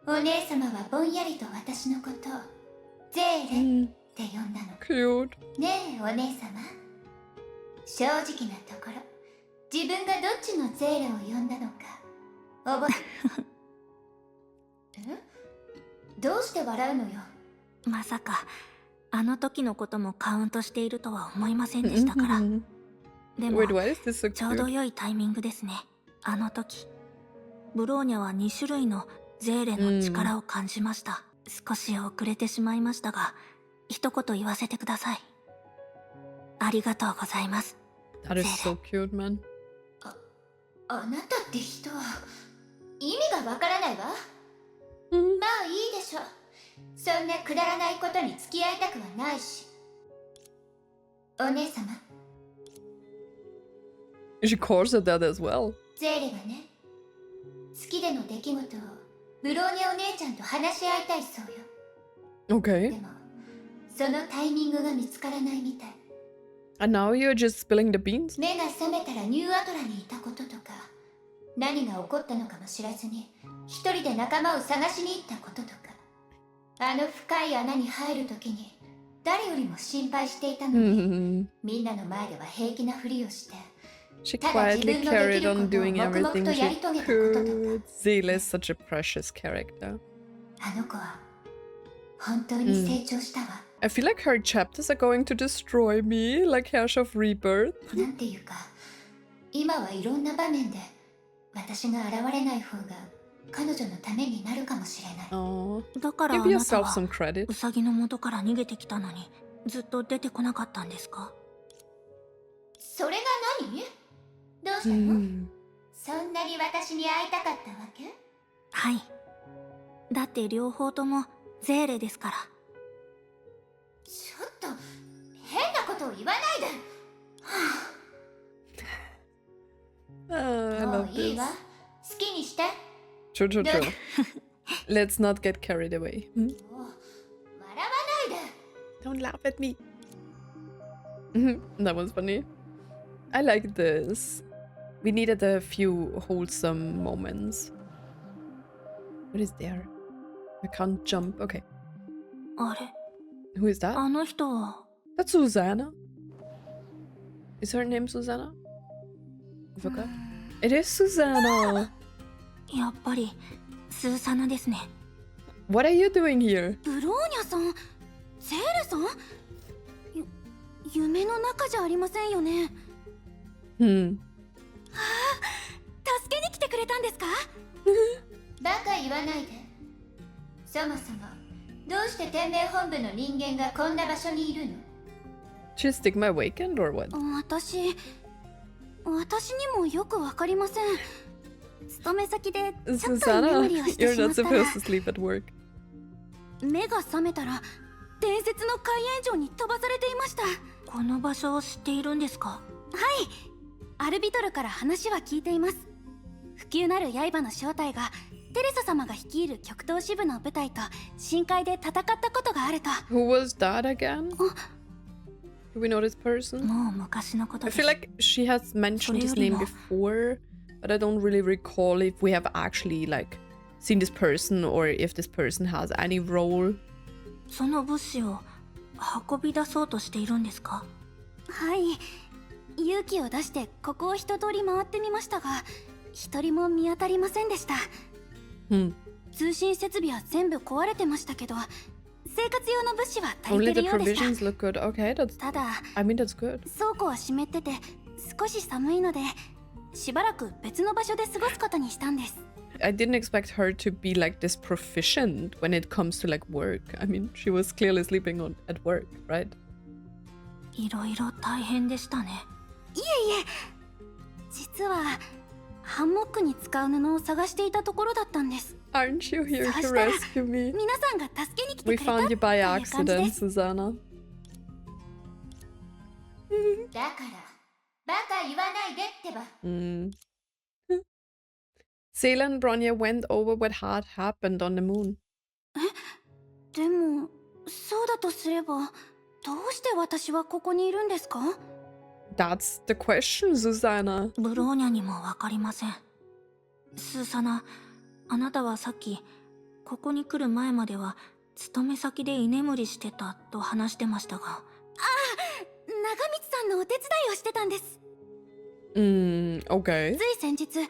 お姉様はぼんやりと私のことをゼーレって呼んだの。 Cute. ねえお姉様、正直なところ自分がどっちのゼーレを呼んだのか覚えどうして笑うのよ。まさかあの時のこともカウントしているとは思いませんでしたから。でも Wait, why is this so ちょうど cute? 良いタイミングですね。あの時ブローニャは2種類のゼーレの力を感じました。少し遅れてしまいましたが一言言わせてください。ありがとうございます。 That is so cute, man. あなたって人は意味がわからないわ。まあいいでしょ。そんなくだらないことに付き合いたくはないし。お姉様、 She calls her that as well. ゼーレはね、月での出来事をブローニャお姉ちゃんと話し合いたいそうよ。 Okay. でもそのタイミングが見つからないみたい。 And now you're just spilling the beans? 目が覚めたらニューアトラにいたこととか、何が起こったのかも知らずに一人で仲間を探しに行ったこととか、あの深い穴に入るときに誰よりも心配していたのに、みんなの前では平気なふりをして、 She quietly carried on doing everything she could. Seele is such a precious character. あの子は本当に成長したわ。 I feel like her chapters are going to destroy me, like Herrscher of Rebirth. なんていうか、今はいろんな場面で私が現れない方が彼女のためになるかもしれない。 Oh, だからあ give なた yourself は some credit. ウサギの元から逃げてきたのにずっと出てこなかったんですか？それが何？どうしたの？そんなに私に会いたかったわけ？はい。だって両方ともゼーレですから。ちょっと変なことを言わないで。 I も love ういい this. わ。好きにして。 True, true, true. Let's not get carried away. もう笑わないで。 Don't laugh at me. That was funny. I like this. We needed a few wholesome moments. What is there? I can't jump. Okay. あれ、 Who is that? あの人は。 That's Susanna. Is her name Susanna? I forgot. It is Susanna. やっぱりスーサナですね。 What are you doing here? ブローニャさん、ゼーレさん、夢の中じゃありませんよね。 Hmm. 助けに来てくれたんですか？バカ言わないで。そもそもどうして天命本部の人間がこんな場所にいるの？ She's stigma awakened or what? 私にもよくわかりません。勤め先でちょっと居 Susanna, 眠りをして you're しま not ったら supposed to sleep at work. 目が覚めたら伝説の海縁城に飛ばされていました。この場所を知っているんですか？はい、アルビトルから話は聞いています。不朽なる刃の正体がテレサ様が率いる極東支部の部隊と深海で戦ったことがあると。 Who was that again? Do we know this person? もう昔のこと I です。 feel like she has mentioned his name before, but I don't really recall if we have actually like seen this person or if this person has any role. その物資を運び出そうとしているんですか？はい、勇気を出してここを一通り回ってみましたが、一人も見当たりませんでした。 Hmm. 通信設備は全部壊れてましたけど、生活用の物資は足 Only りて the るようでした。 provisions look good. Okay, that's. ただ I mean, that's good. 倉庫は湿ってて少し寒いので、しばらく別の場所で過ごすことにしたんです。 I didn't expect her to be like this proficient when it comes to like work. I mean, she was clearly sleeping at work, right? いろいろ大変でしたね。いえいえ、実はハンモックに使う布を探していたところだったんです。 Aren't you here to rescue me? 皆さんが助けに来て We くれた found ってい you う by 感じで accident, す。 Susanna. だからバカ言わないでってば。 Hmm. Sela and Bronya went over what had happened on the moon. でもそうだとすれば、どうして私はここにいるんですか？ That's the question, Susanna. ブローニャにもわかりません。スーサナ、あなたはさっきここに来る前までは勤め先で居眠りしてたと話してましたが。長光さんのお手伝いをしてたんです。 Okay. つい先日、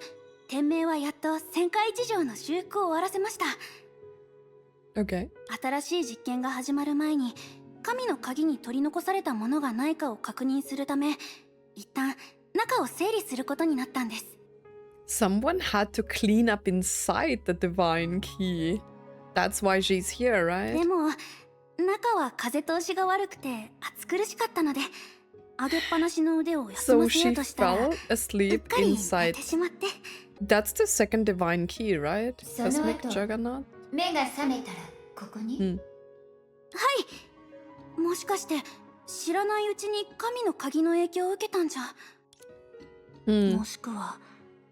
天命はやっと旋回事情の修復を終わらせました。 Okay. 新しい実験が始まる前に神の鍵に取り残されたものがないかを確認するため、一旦中を整理することになったんです。 Someone had to clean up inside the divine key. That's why she's here, で right? も中は風通しが悪くて暑苦しかったので、上げっぱなしの腕を休 So ませよ she うとしたら fell うっ asleep かり寝 inside. てしまって。 That's the second divine key, right? So Cosmic no, Juggernaut? 目が覚めたらここに、うんもしかして知らないうちに神の鍵の影響を受けたんじゃ。 Hmm. もしくは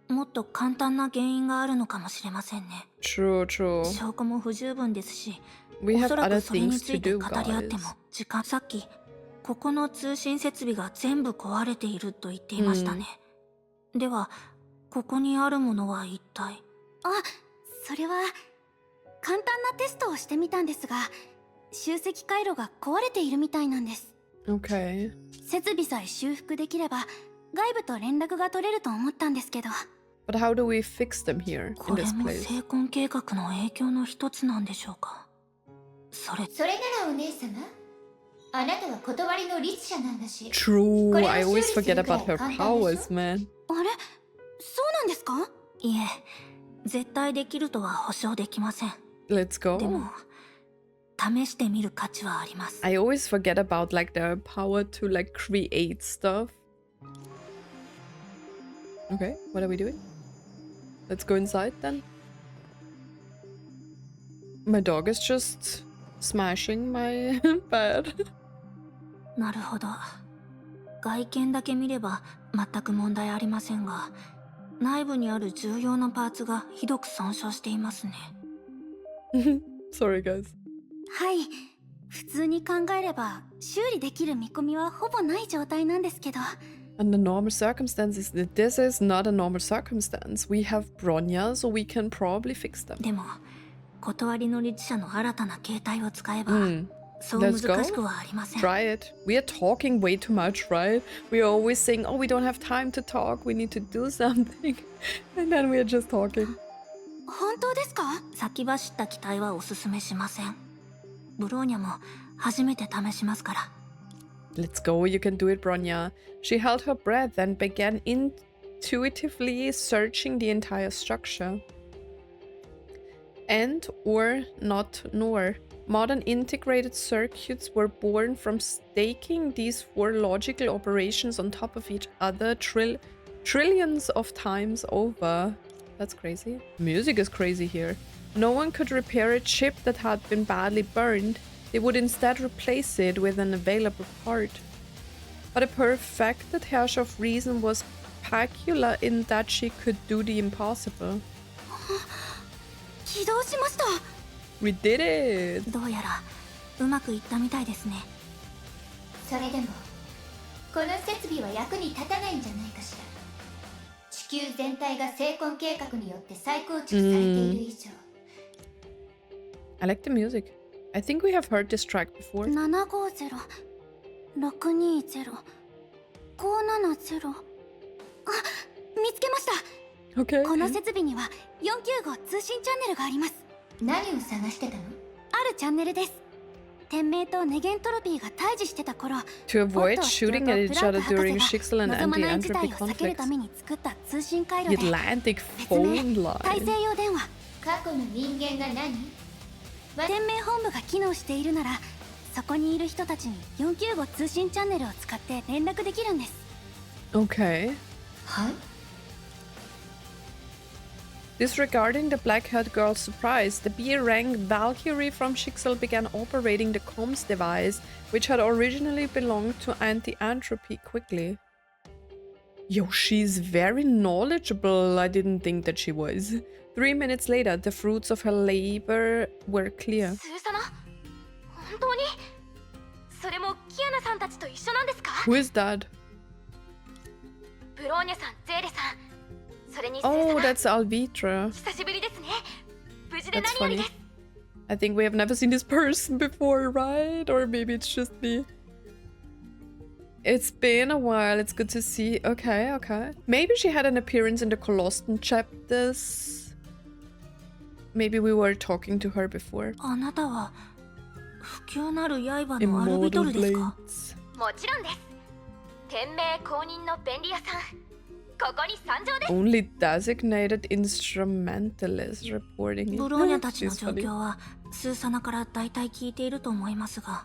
もっと簡単な原因があるのかもしれませんね。 True, true. 証拠も不十分ですし、 We お have そら other くそれに things つ to いて do, 語り合っても guys. 時間。さっきここの通信設備が全部壊れていると言っていましたね。ではここにあるものは一体。あ、それは簡単なテストをしてみたんですが、集積回路が壊れているみたいなんです。 Okay. 設備さえ修復できれば外部と連絡が取れると思ったんですけど。 But how do we fix them here こ in れ this も place? 成婚計画の影響の一つなんでしょうか。それそれならお姉様、あなたは断りの律者なんだし。 True. これを I always 修理す forget るくらい about her 簡単でしょ？ powers, man. あれ、そうなんですか？いえ、絶対できるとは保証できません。 Let's で go. も、試してみる価値はあります。 I always forget about like the power to like create stuff. Okay, what are we doing? Let's go inside then. My dog is just smashing my bed. なるほど。外見だけ見れば全く問題ありませんが、内部にある重要なパーツがひどく損傷していますね。 Sorry, guys. はい。普通に考えれば修理できる見込みはほぼない状態なんですけど。 Under normal circumstances, this is not a normal circumstance. We have Bronya, so we can probably fix them. でも、断りの律者の新たな形態を使えば、そう Let's 難し go. くはありません。 Try it. We are talking way too much, right? We are always saying, oh, we don't have time to talk. We need to do something. And then we are just talking. 本当ですか？先走った機体はおすすめしません。ブローニャも初めて試しますから。 Let's go, you can do it, Bronya. She held her breath and began intuitively searching the entire structure. And, or not, nor. Modern integrated circuits were born from staking these four logical operations on top of each other trillions of times over. That's crazy. Music is crazy here. No one could repair a chip that had been badly burned. They would instead replace it with an available part. But a perfected hash of reason was peculiar in that she could do the impossible. 起動しました。 We did it! どうやらうまくいったみたいですね。それでもこの設備は役に立たないんじゃないかしら。地球全体が成婚計画によって再構築されている以上。I like the music. I think we have heard this track before. 750、620、570。あ、見つけました。 Okay. この設備には495通信チャンネルがあります。何を探してたの？あるチャンネルです。天命とネゲントロピーが対峙してた頃、 To avoid オットー shooting at each other during Shixel and 望まない事態 anti-entropy を避ける conflicts. ために作った通信回 The 路で、 Atlantic 別名 phone 大 line. 西洋電話。過去の人間が何？天命本部が機能しているなら、そこにいる人たちに495通信チャンネルを使って連絡できるんです。 Okay. はい。 Disregarding the black-haired girl's surprise, the B-rank Valkyrie from Shixel began operating the comms device, which had originally belonged to anti-entropy quickly. Yo, she's very knowledgeable. I didn't think that she was. 3 minutes later, the fruits of her labor were clear. スーサナ、本当に？それもキアナさんたちと一緒なんですか？ Who is that? ブローニャさん、ゼーレさん。それにスー Oh, サナ、 that's Alvitra. 久しぶりですね。無事で That's 何より funny. です。 I think we have never seen this person before, right? Or maybe it's just me. It's been a while. It's good to see. Okay, okay. Maybe she had an appearance in the Colostan chapters. Maybe we were talking to her before. あなたは不朽なる刃のアルビト Immortal ルですか？ blades. もちろんです。天命公認の便利屋さん。ここに参上です。 Only designated instrumentalists reporting it. ブローニャたちの She's 状 funny. 況はスーサナから大体聞いていると思いますが、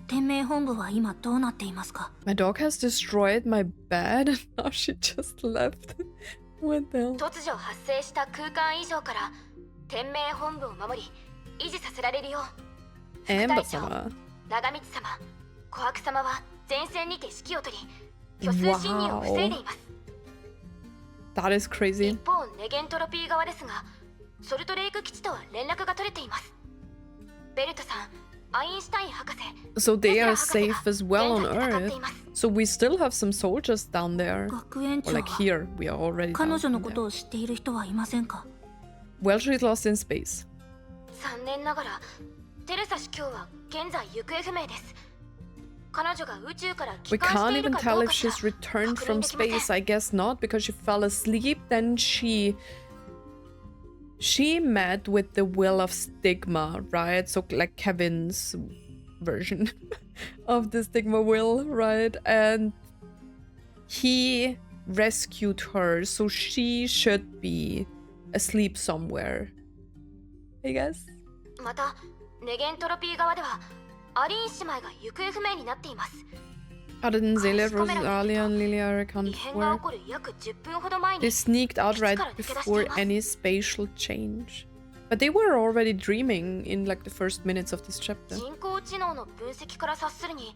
天命本部は今どうなっていますか？ My dog has destroyed my bed and now she just left. What the hell? 突如発生した空間異常から天命本部を守り維持させられるよう、 Amber 副隊長、 様. 長道様、琥珀様は前線にて指揮を取り、虚数侵入を防いでいます。 That is crazy. 一方、ネゲントロピー側ですが、ソルトレイク基地とは連絡が取れています。ベルトさん、アインシュタイン博士、 So they テスラ are 博士が safe as well on 現在戦って Earth. います。 So we still have some soldiers down there. 学園 Or 長 like は here, we are already 彼 down 女の there. ことを知っている人はいませんか？ Well, she's lost in space. 残念ながらテレサ司教は現在行方不明です。彼女が宇宙から帰 We 還し can't ている even かど tell う if かすら she's returned 確 from 認できません。 space. I guess not, because she fell asleep. Then she met with the will of Stigma, right? So like Kevin's version of the Stigma will, right? And he rescued her, so she should be asleep somewhere, I guess. またネゲントロピー側ではアリーン姉妹が行方不明になっています。 Other than Zele, Rosalia and Liliya are 異 accounted 変が for. 起こる約10分ほど前 They に sneaked out right before any spatial change. But they were already dreaming in like the first minutes of this chapter. 人工知能の分析から察するに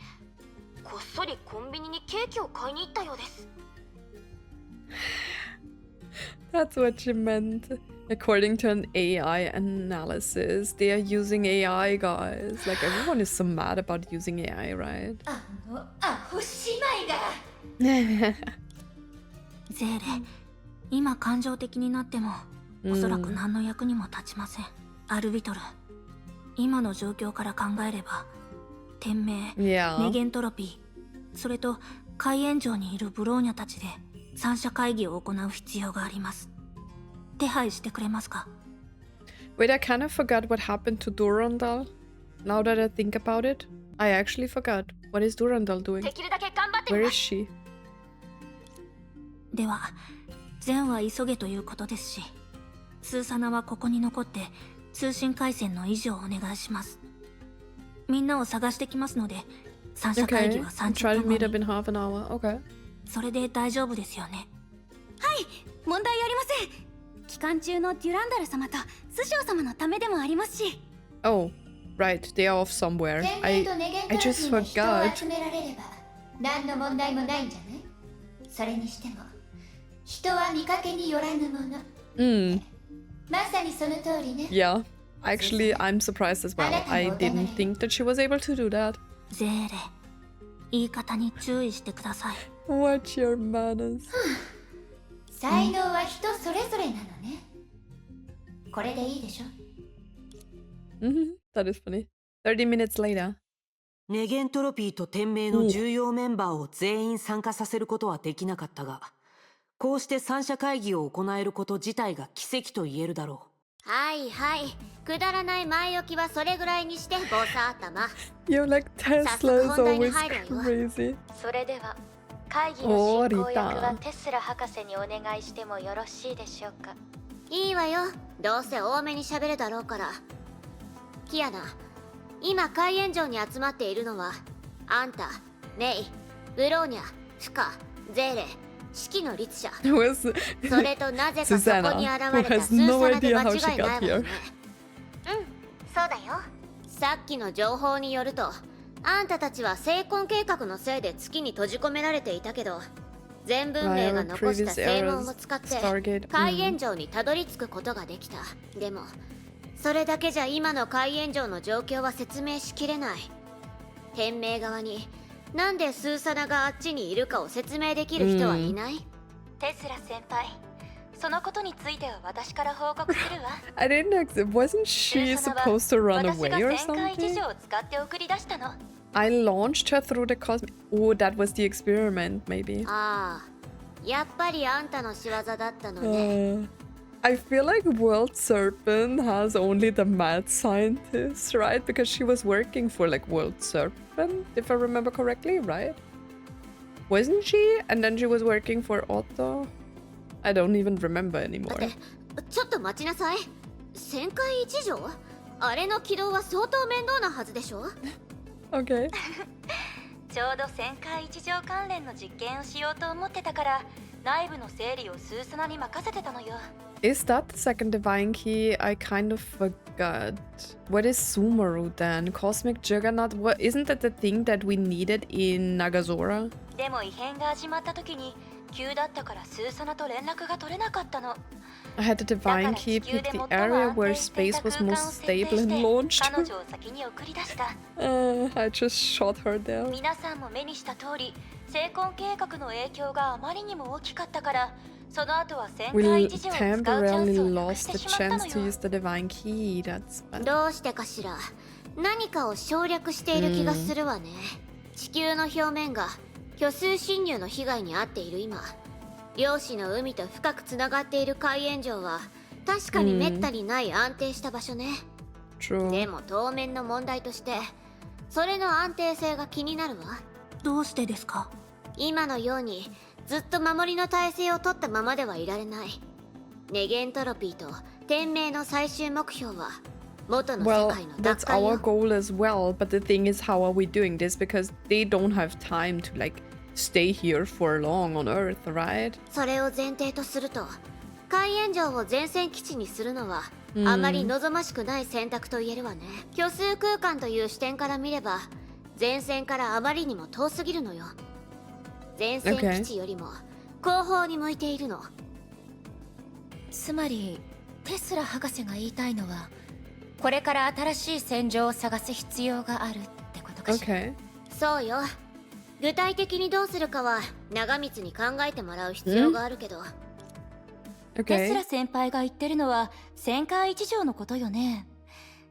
こっそりコンビニにケーキを買いに行ったようです。 That's what she meant. According to an AI analysis, they are using AI, guys. Like everyone is so mad about using AI, right? あのアホ姉妹が。ゼーレ、今感情的になってもおそらく何の役にも立ちません。アルビトル、今の状況から考えれば天命、ネゲントロピー、それと海援城にいるブローニャたちで三者会議を行う必要があります。手配してくれますか？ Wait, I kind of forgot what happened to Durandal. Now that I think about it, I actually forgot. What is Durandal doing? できるだけ頑張って Where みま is す。 she? では、善は急げということですし、スーサナはここに残って通信回線の維持をお願いします。みんなを探してきますので、三者会議 Okay, は I'll 30 try to 分後 meet up に。 in half an hour. Okay. それで大丈夫ですよね。問題ありません。期間中のデュランダル様とスショウ様のためでもありますし。 Oh, right. They are off somewhere. 天命 I とネゲント I ロピ just ーの人を forgot. 集められれば何の問題もないんじゃない？それにしても人は見かけによらぬもの。 Mm, まさにその通りね。 yeah. Actually, I'm surprised as well. I didn't think that she was able to do that. ゼーレ、言い方に注意してください。 Watch your manners. 才能は人それぞれなのね。これでいいでしょ？ That is funny. 30 minutes later. ネゲントロピーと天命の重要メンバーを全員参加させることはできなかったが、こうして三者会議を行えること自体が奇跡と言えるだろはいはい。くだらない前置きはそれぐらいにしてボサ頭。 Yo, like Tesla is always crazy. それでは会議の進行役はテスラ博士にお願いしてもよろしいでしょうか？いいわよ。どうせ多めに喋るだろうから。キアナ、今海援城に集まっているのはあんた、メイ、ブローニャ、フカ、ゼーレ、式の律者。 Was それとなぜかそこ Susanna, に who 現れた has スー no サナで idea 間 how 違 she いない got わよ here. ね。そうだよ。さっきの情報によると、あんたたちは成婚計画のせいで月に閉じ込められていたけど、全文明が残した正門を使って海援城にたどり着くことができた。でもそれだけじゃ今の海援城の状況は説明しきれない。天命側になんでスーサナがあっちにいるかを説明できる人はいない？テスラ先輩、そのことについては私から報告するわ。 I didn't know. Wasn't she supposed to run 私 away が or 旋回事 something? 情を使って送り出したの。I launched her through the cosmic. Oh, that was the experiment, maybe. ああ、やっぱりあんたの仕業だったのね。I feel like World Serpent has only the mad scientist, right? Because she was working for like World Serpent, if I remember correctly, right? Wasn't she? And then she was working for Otto? I don't even remember anymore. ちょっと待ちなさい。旋回一条？あれの起動は相当面倒なはずでしょ？ Okay. ちょうど旋回一条関連の実験をしようと思ってたから、内部の整理をスーサナに任せてたのよ。Is that the second divine key? I kind of forgot. What is Sumeru then? Cosmic Juggernaut? What isn't that the thing that we needed in Nagazora? でも異変が始まった時に急だったからスーサナと連絡が取れなかったの。 I had the divine key pick the area where space was most stable and launched 彼 her. 女を先に送り出した。 I just shot her there. 皆さんも目にした通り、成婚計画の影響があまりにも大きかったから、その後は旋回 We 一条を使うチャン temporarily スをなく lost して the しまった chance の to よ。 use the divine key. That's bad. どうしてかしら。何かを省略している気がするわね。地球の表面が虚数侵入の被害に遭っている今、漁師の海と深くつながっている海援城は確かにめったにない安定した場所ね。で True. も当面の問題としてそれの安定性が気になるわ。どうしてですか？今のようにずっと守りの体制を取ったままではいられない。ネゲントロピーと天命の最終目標は元の世 Well, 界の that's 奪還 our よ。 goal as well, but the thing is, how are we doing this? Because they don't have time to like stay here for long on Earth, right? それを前提とすると、海援城を前線基地にするのはあまり望ましくない選択と言えるわね。虚数空間という視点から見れば、前線からあまりにも遠すぎるのよ。前線基地よりも後方に向いているの。つまりテスラ博士が言いたいのは、これから新しい戦場を探す必要があるってことかしら。Okay. そうよ。具体的にどうするかは長光に考えてもらう必要があるけど。テス Okay. ラ先輩が言ってるのは旋回一条のことよね。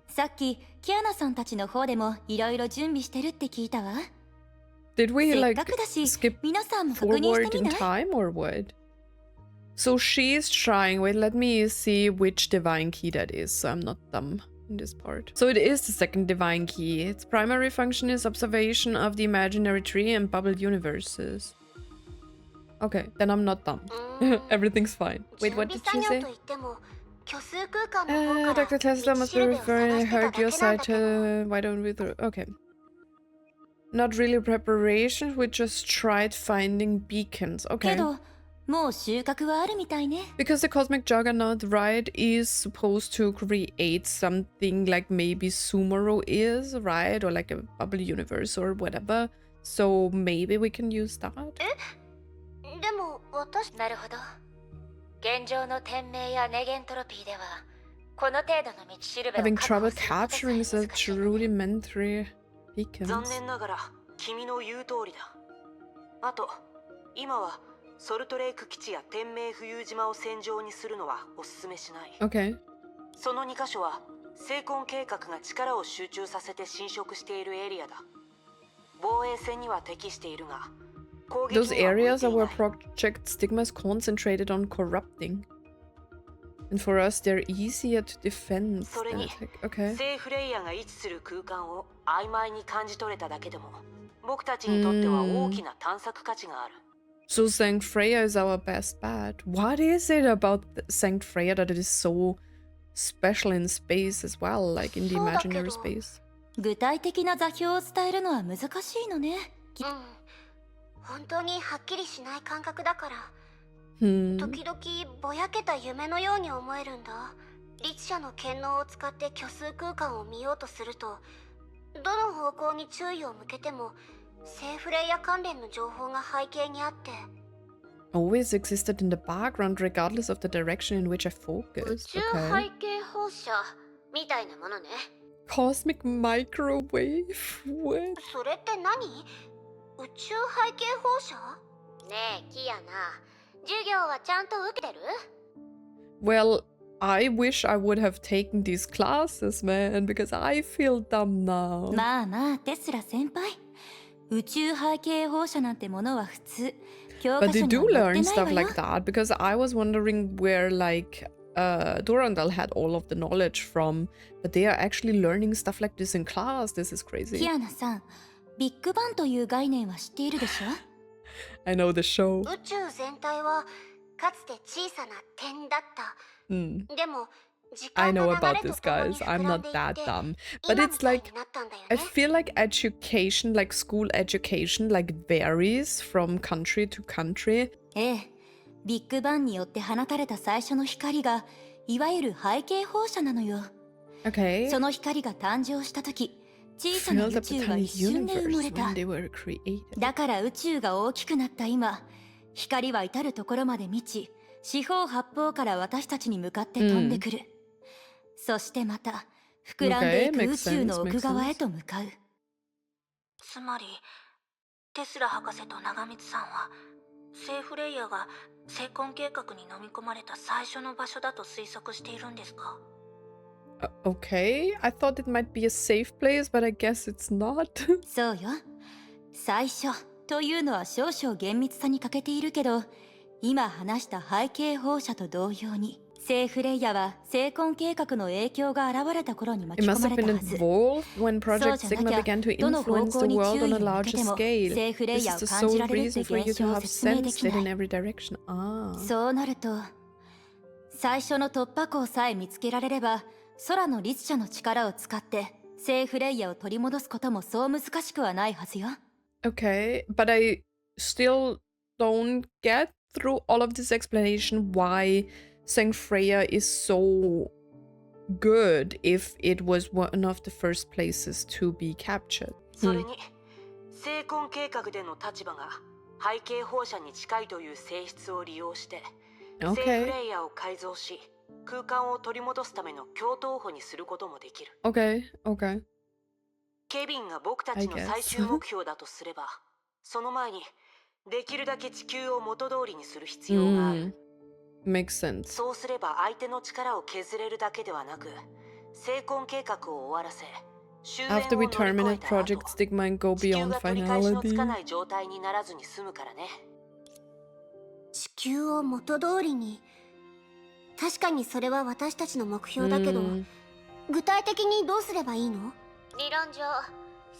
さっきキアナさんたちの方でもいろいろ準備してるって聞いたわ。 Did we せっ like かくだし skip 皆さんも確認し forward て in みない？ time or what? So she's trying. Wait, let me see which divine key that is, so I'm not dumb in this part. So it is the second divine key. Its primary function is observation of the imaginary tree and bubble universes. Okay, then I'm not dumb. Everything's fine. Wait, what did she say? Dr. Tesla must be referring. I heard your side. Why don't we? Okay. Not really preparation. We just tried finding beacons. け Okay. どもう収穫はあるみたいね。 Because the cosmic juggernaut, right, is supposed to create something like maybe Sumero is, right? Or like a bubble universe or whatever. So maybe we can use that. でも私、なるほど。現状の天命やネゲントロピーではこの程度の道しるべを Having 確保 trouble することさえ capturing 難 such しい。 rudimentary 残 beacons. 念ながら君の言う通りだ。あと今はソルトレイク基地や天命浮遊島を戦場にするのはお勧めしない。 Okay. その2カ所は聖魂計画が力を集中させて侵食しているエリアだ。防衛戦には適しているが、攻撃 Those には向い areas て are いな where い。 Project Stigma is concentrated on corrupting. And for us, they're easier to defend それ than に attack. Okay. 聖フレイヤが位置する空間を曖昧に感じ取れただけでも、僕たちにとっては大きな探索価値がある。 So Saint Freya is our best bet. What is it about Saint Freya that it is so special in space as well, like in the そうだけど、 imaginary space? 具体的な座標を伝えるのは難しいのね。本当にはっきりしない感覚だから、 Hmm. 時々ぼやけた夢のように思えるんだ。律者の権能を使って虚数空間を見ようとすると、どの方向に注意を向けても聖フレイヤ関連の情報が背景にあって、 Always existed in the background regardless of the direction in which I 宇 focused. 宙 Okay. 背景放射みたいなものね。 Cosmic microwave? What? それって何？宇宙背景放射？ねえキアナ、授業はちゃんと受けてる？ Well, I wish I would have taken these classes, man, because I feel dumb now. まあまあテスラ先輩、宇宙背景放射なんてものは普通教 But 科書 they に do は載 learn ってないわ stuff よ。 like that because I was wondering where like Durandal had all of the knowledge from, but they are actually learning stuff like this in class. This is キ crazy. アナさん、ビッグバンという概念は知っているでしょ？ I know the show. 宇宙全体はかつて小さな点だった。 Mm. でも時 I 間 know の about 流れ this, とともに guys. 膨 I'm らん not でいっ that て、 dumb. 今 But み it's たい like になったんだよ I ね。 feel like education, like school education, like varies from country to country. ええ、ビッグバンによって放たれた最初の光がいわゆる背景放射なのよ。 Okay. その光が誕生した時、小さな Filled 宇 up the 宙は tiny 一瞬で埋もれ universe た when。they were created. だから宇宙が大きくなった今、光は至るところまで満ち、四方八方から私たちに向かって飛んでくる。そしてまた膨らんでいく Okay, 宇 makes 宙の sense, 奥 makes 側へ sense. と向かう。つまりテスラ博士と長光さんは聖フレイヤが聖魂計画に飲み込まれた最初の場所だと推測しているんですか？ Okay, I thought it might be a safe place, but I guess it's not. そうよ。最初というのは少々厳密さに欠けているけど、今話した背景放射と同様に聖フレイヤは聖婚計画の影響が現れた頃に It 巻き込 must ま have れ been たはず。 involved when そう Project じゃ Sigma なきゃ began to どの方 influence 向 the に world 注 on 意 a を向 larger けても scale. 聖フレ This イヤ is を the 感じ sole られるって reason for 現 you to 象を have 説明で sensed き it な in い。 every direction. Ah. そうなると最初の突破口さえ見つけられれば空の律者の力を使って聖フレイヤを取り戻すこともそう難しくはないはずよ。 Okay, but I still don't get through all of this explanation why Saint Freya is so good if it was one of the first places to be captured. それに聖婚計画での立場が背景放射に近いという性質を利用して聖 Okay. フレイヤを改造し空間を取り戻すための共闘歩にすることもできる。 Okay, okay. ケビンが僕たちの I guess. 最終目標だとすればその前にできるだけ地球を元通りにする必要がある。 Makes sense. そうすれば相手の力を削れるだけではなく聖婚計画を終わらせ終焉を After we 乗り越 terminate えた後 Project Stigma and go 地球 beyond が取り返しのつか finality. ない状態にならずに済むからね。地球を元通りに。確かにそれは私たちの目標だけど、具体的にどうすればいいの？理論上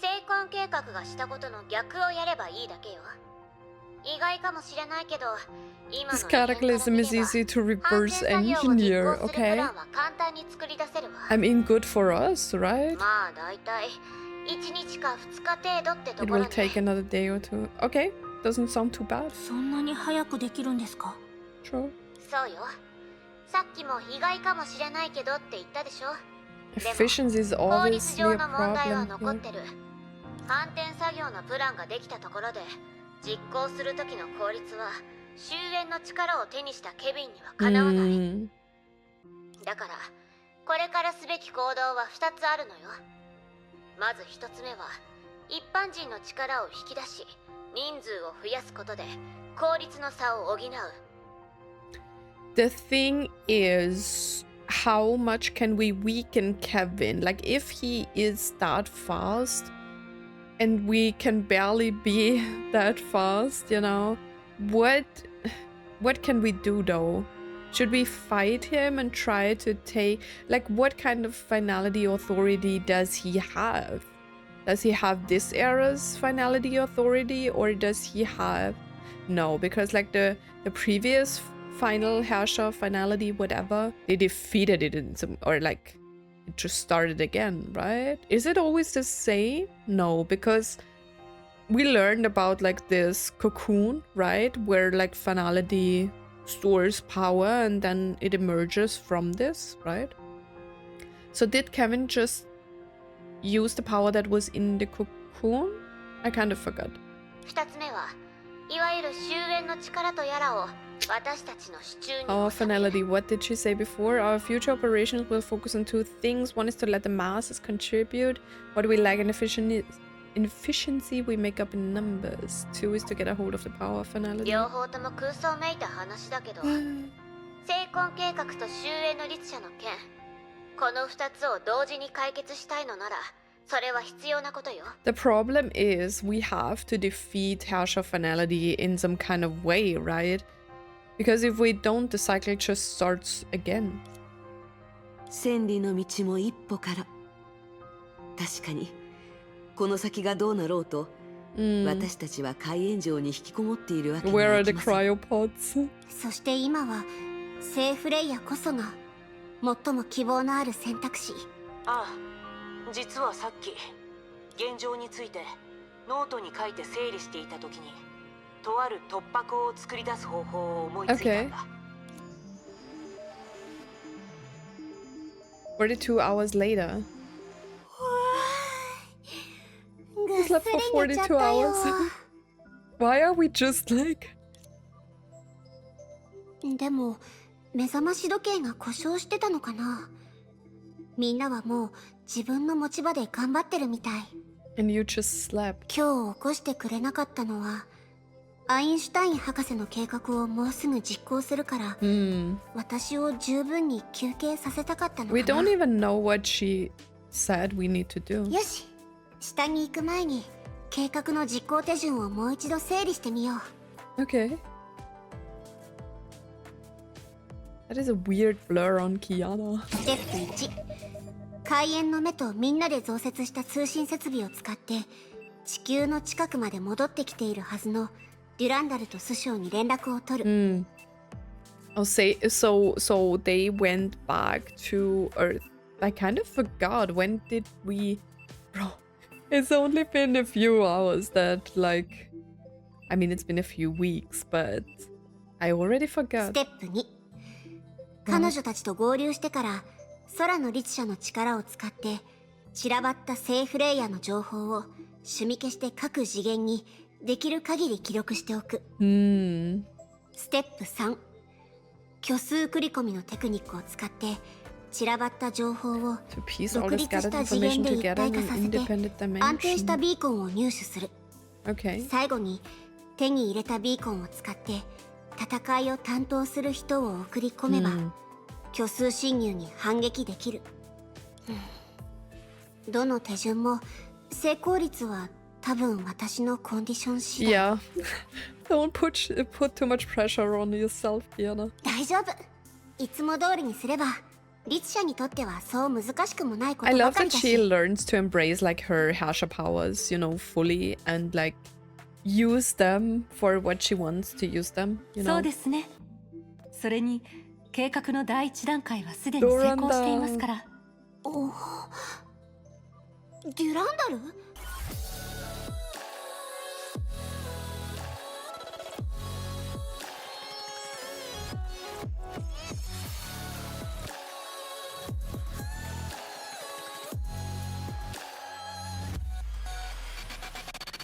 成婚計画がしたことの逆をやればいいだけよ。意外かもしれないけど今の This cataclysm is easy to reverse engineer, okay? プランは簡単に作り出せるわ。 I mean, good for us, right? まあだいたい1日か2日程度ってと It ころ will take another day or two. Okay, doesn't sound too bad. そんなに早くできるんですか？ Sure. そうよ。さっきも意外かもしれないけどって言ったでしょ。 Efficiency is 法律 obviously 上 a の問題は problem 残っ here. てる。反転作業のプランができたところで実行する時の効率は終焉の力を手にしたケビンにはかなわない。 Mm. だからこれからすべき行動は2つあるのよ。まず1つ目は一般人の力を引き出し人数を増やすことで効率の差を補う。 The thing is, how much can we weaken Kevin? Like, if he is that fast and we can barely be that fast, you know, what can we do though? Should we fight him and try to take, like, what kind of finality authority does he have? Does he have this era's finality authority, or does he have no? Because like the previous final Herrscher finality, whatever, they defeated it in some, or like it just started again, right? Is it always the same? No, because we learned about like this cocoon, right, where like finality stores power and then it emerges from this, right? So did Kevin just use the power that was in the cocoon? I kind of forgot. 2つ目はいわゆる終焉の力とやらを私たちの手中に Our 収める。 finality, what did she say before? Our future operations will focus on two things. One is to let the masses contribute what we lack in efficiency we make up in numbers. Two is to get a hold of the power finality. 両方とも空想めいた話だけど成婚計画と終焉の律者の件この2つを同時に解決したいのならそれは必要なことよ。 The problem is we have to defeat Herrscher finality in some kind of way, right? Because if we don't, the cycle just starts again. 千里の道も一歩から確かにこの先がどうなろうと、私たちは海塩城に引きこもっているわけに Where は are い the きません。 cryopods? そして今は聖フレイヤこそが最も希望のある選択肢。ああ、実はさっき現状についてノートに書いて整理していた時にとある突破口を作り出す方法を思いついたんだ。 42 hours later. ぐっ We す slept り for 寝ちゃっ 42たよ。 hours. Why are we just like... でも目覚まし時計が故障してたのかな。みんなはもう自分の持ち場で頑張ってるみたい。 And you just slept. 今日起こしてくれなかったのはアインシュタイン博士の計画をもうすぐ実行するから、私を十分に休憩させたかったのかな。 We don't even know what she said we need to do. よし、下に行く前に計画の実行手順をもう一度整理してみよう。 Okay. That is a weird blur on Kiana. ステップ1、開園の目とみんなで増設した通信設備を使って地球の近くまで戻ってきているはずのデュランダルとスショウに連絡を取る。Oh, so they went back to Earth. I kind of forgot. When did we... Bro, it's only been a few hours that, like... I mean, it's been a few weeks, but I already ス forgot. テップ2、彼女たちと合流してから空の律者の力を使って散らばった聖フレイヤの情報を趣味消して各次元にできる限り記録しておく。ステップ3、虚数繰り込みのテクニックを使って散らばった情報を To piece all 独 this 立し gathered た次元 information で一 together 体 in 化 an させて independent 安定した dimension. ビーコンを入手する。 Okay. 最後に手に入れたビーコンを使って戦いを担当する人を送り込めば、虚数侵入に反撃できる。どの手順も成功率は多分私のコンディション次第。 Yeah. Don't put too much pressure on yourself, Kiana. 大丈夫。いつも通りにすれば律者にとってはそう難しくもないこ I とば love かり that だ she し。 learns to embrace like her Hasha powers, you know, fully and like use them for what she wants to use them, you そう know. ですね。それに計画の第一段階はすでに成功していますから。おお、デュランダル？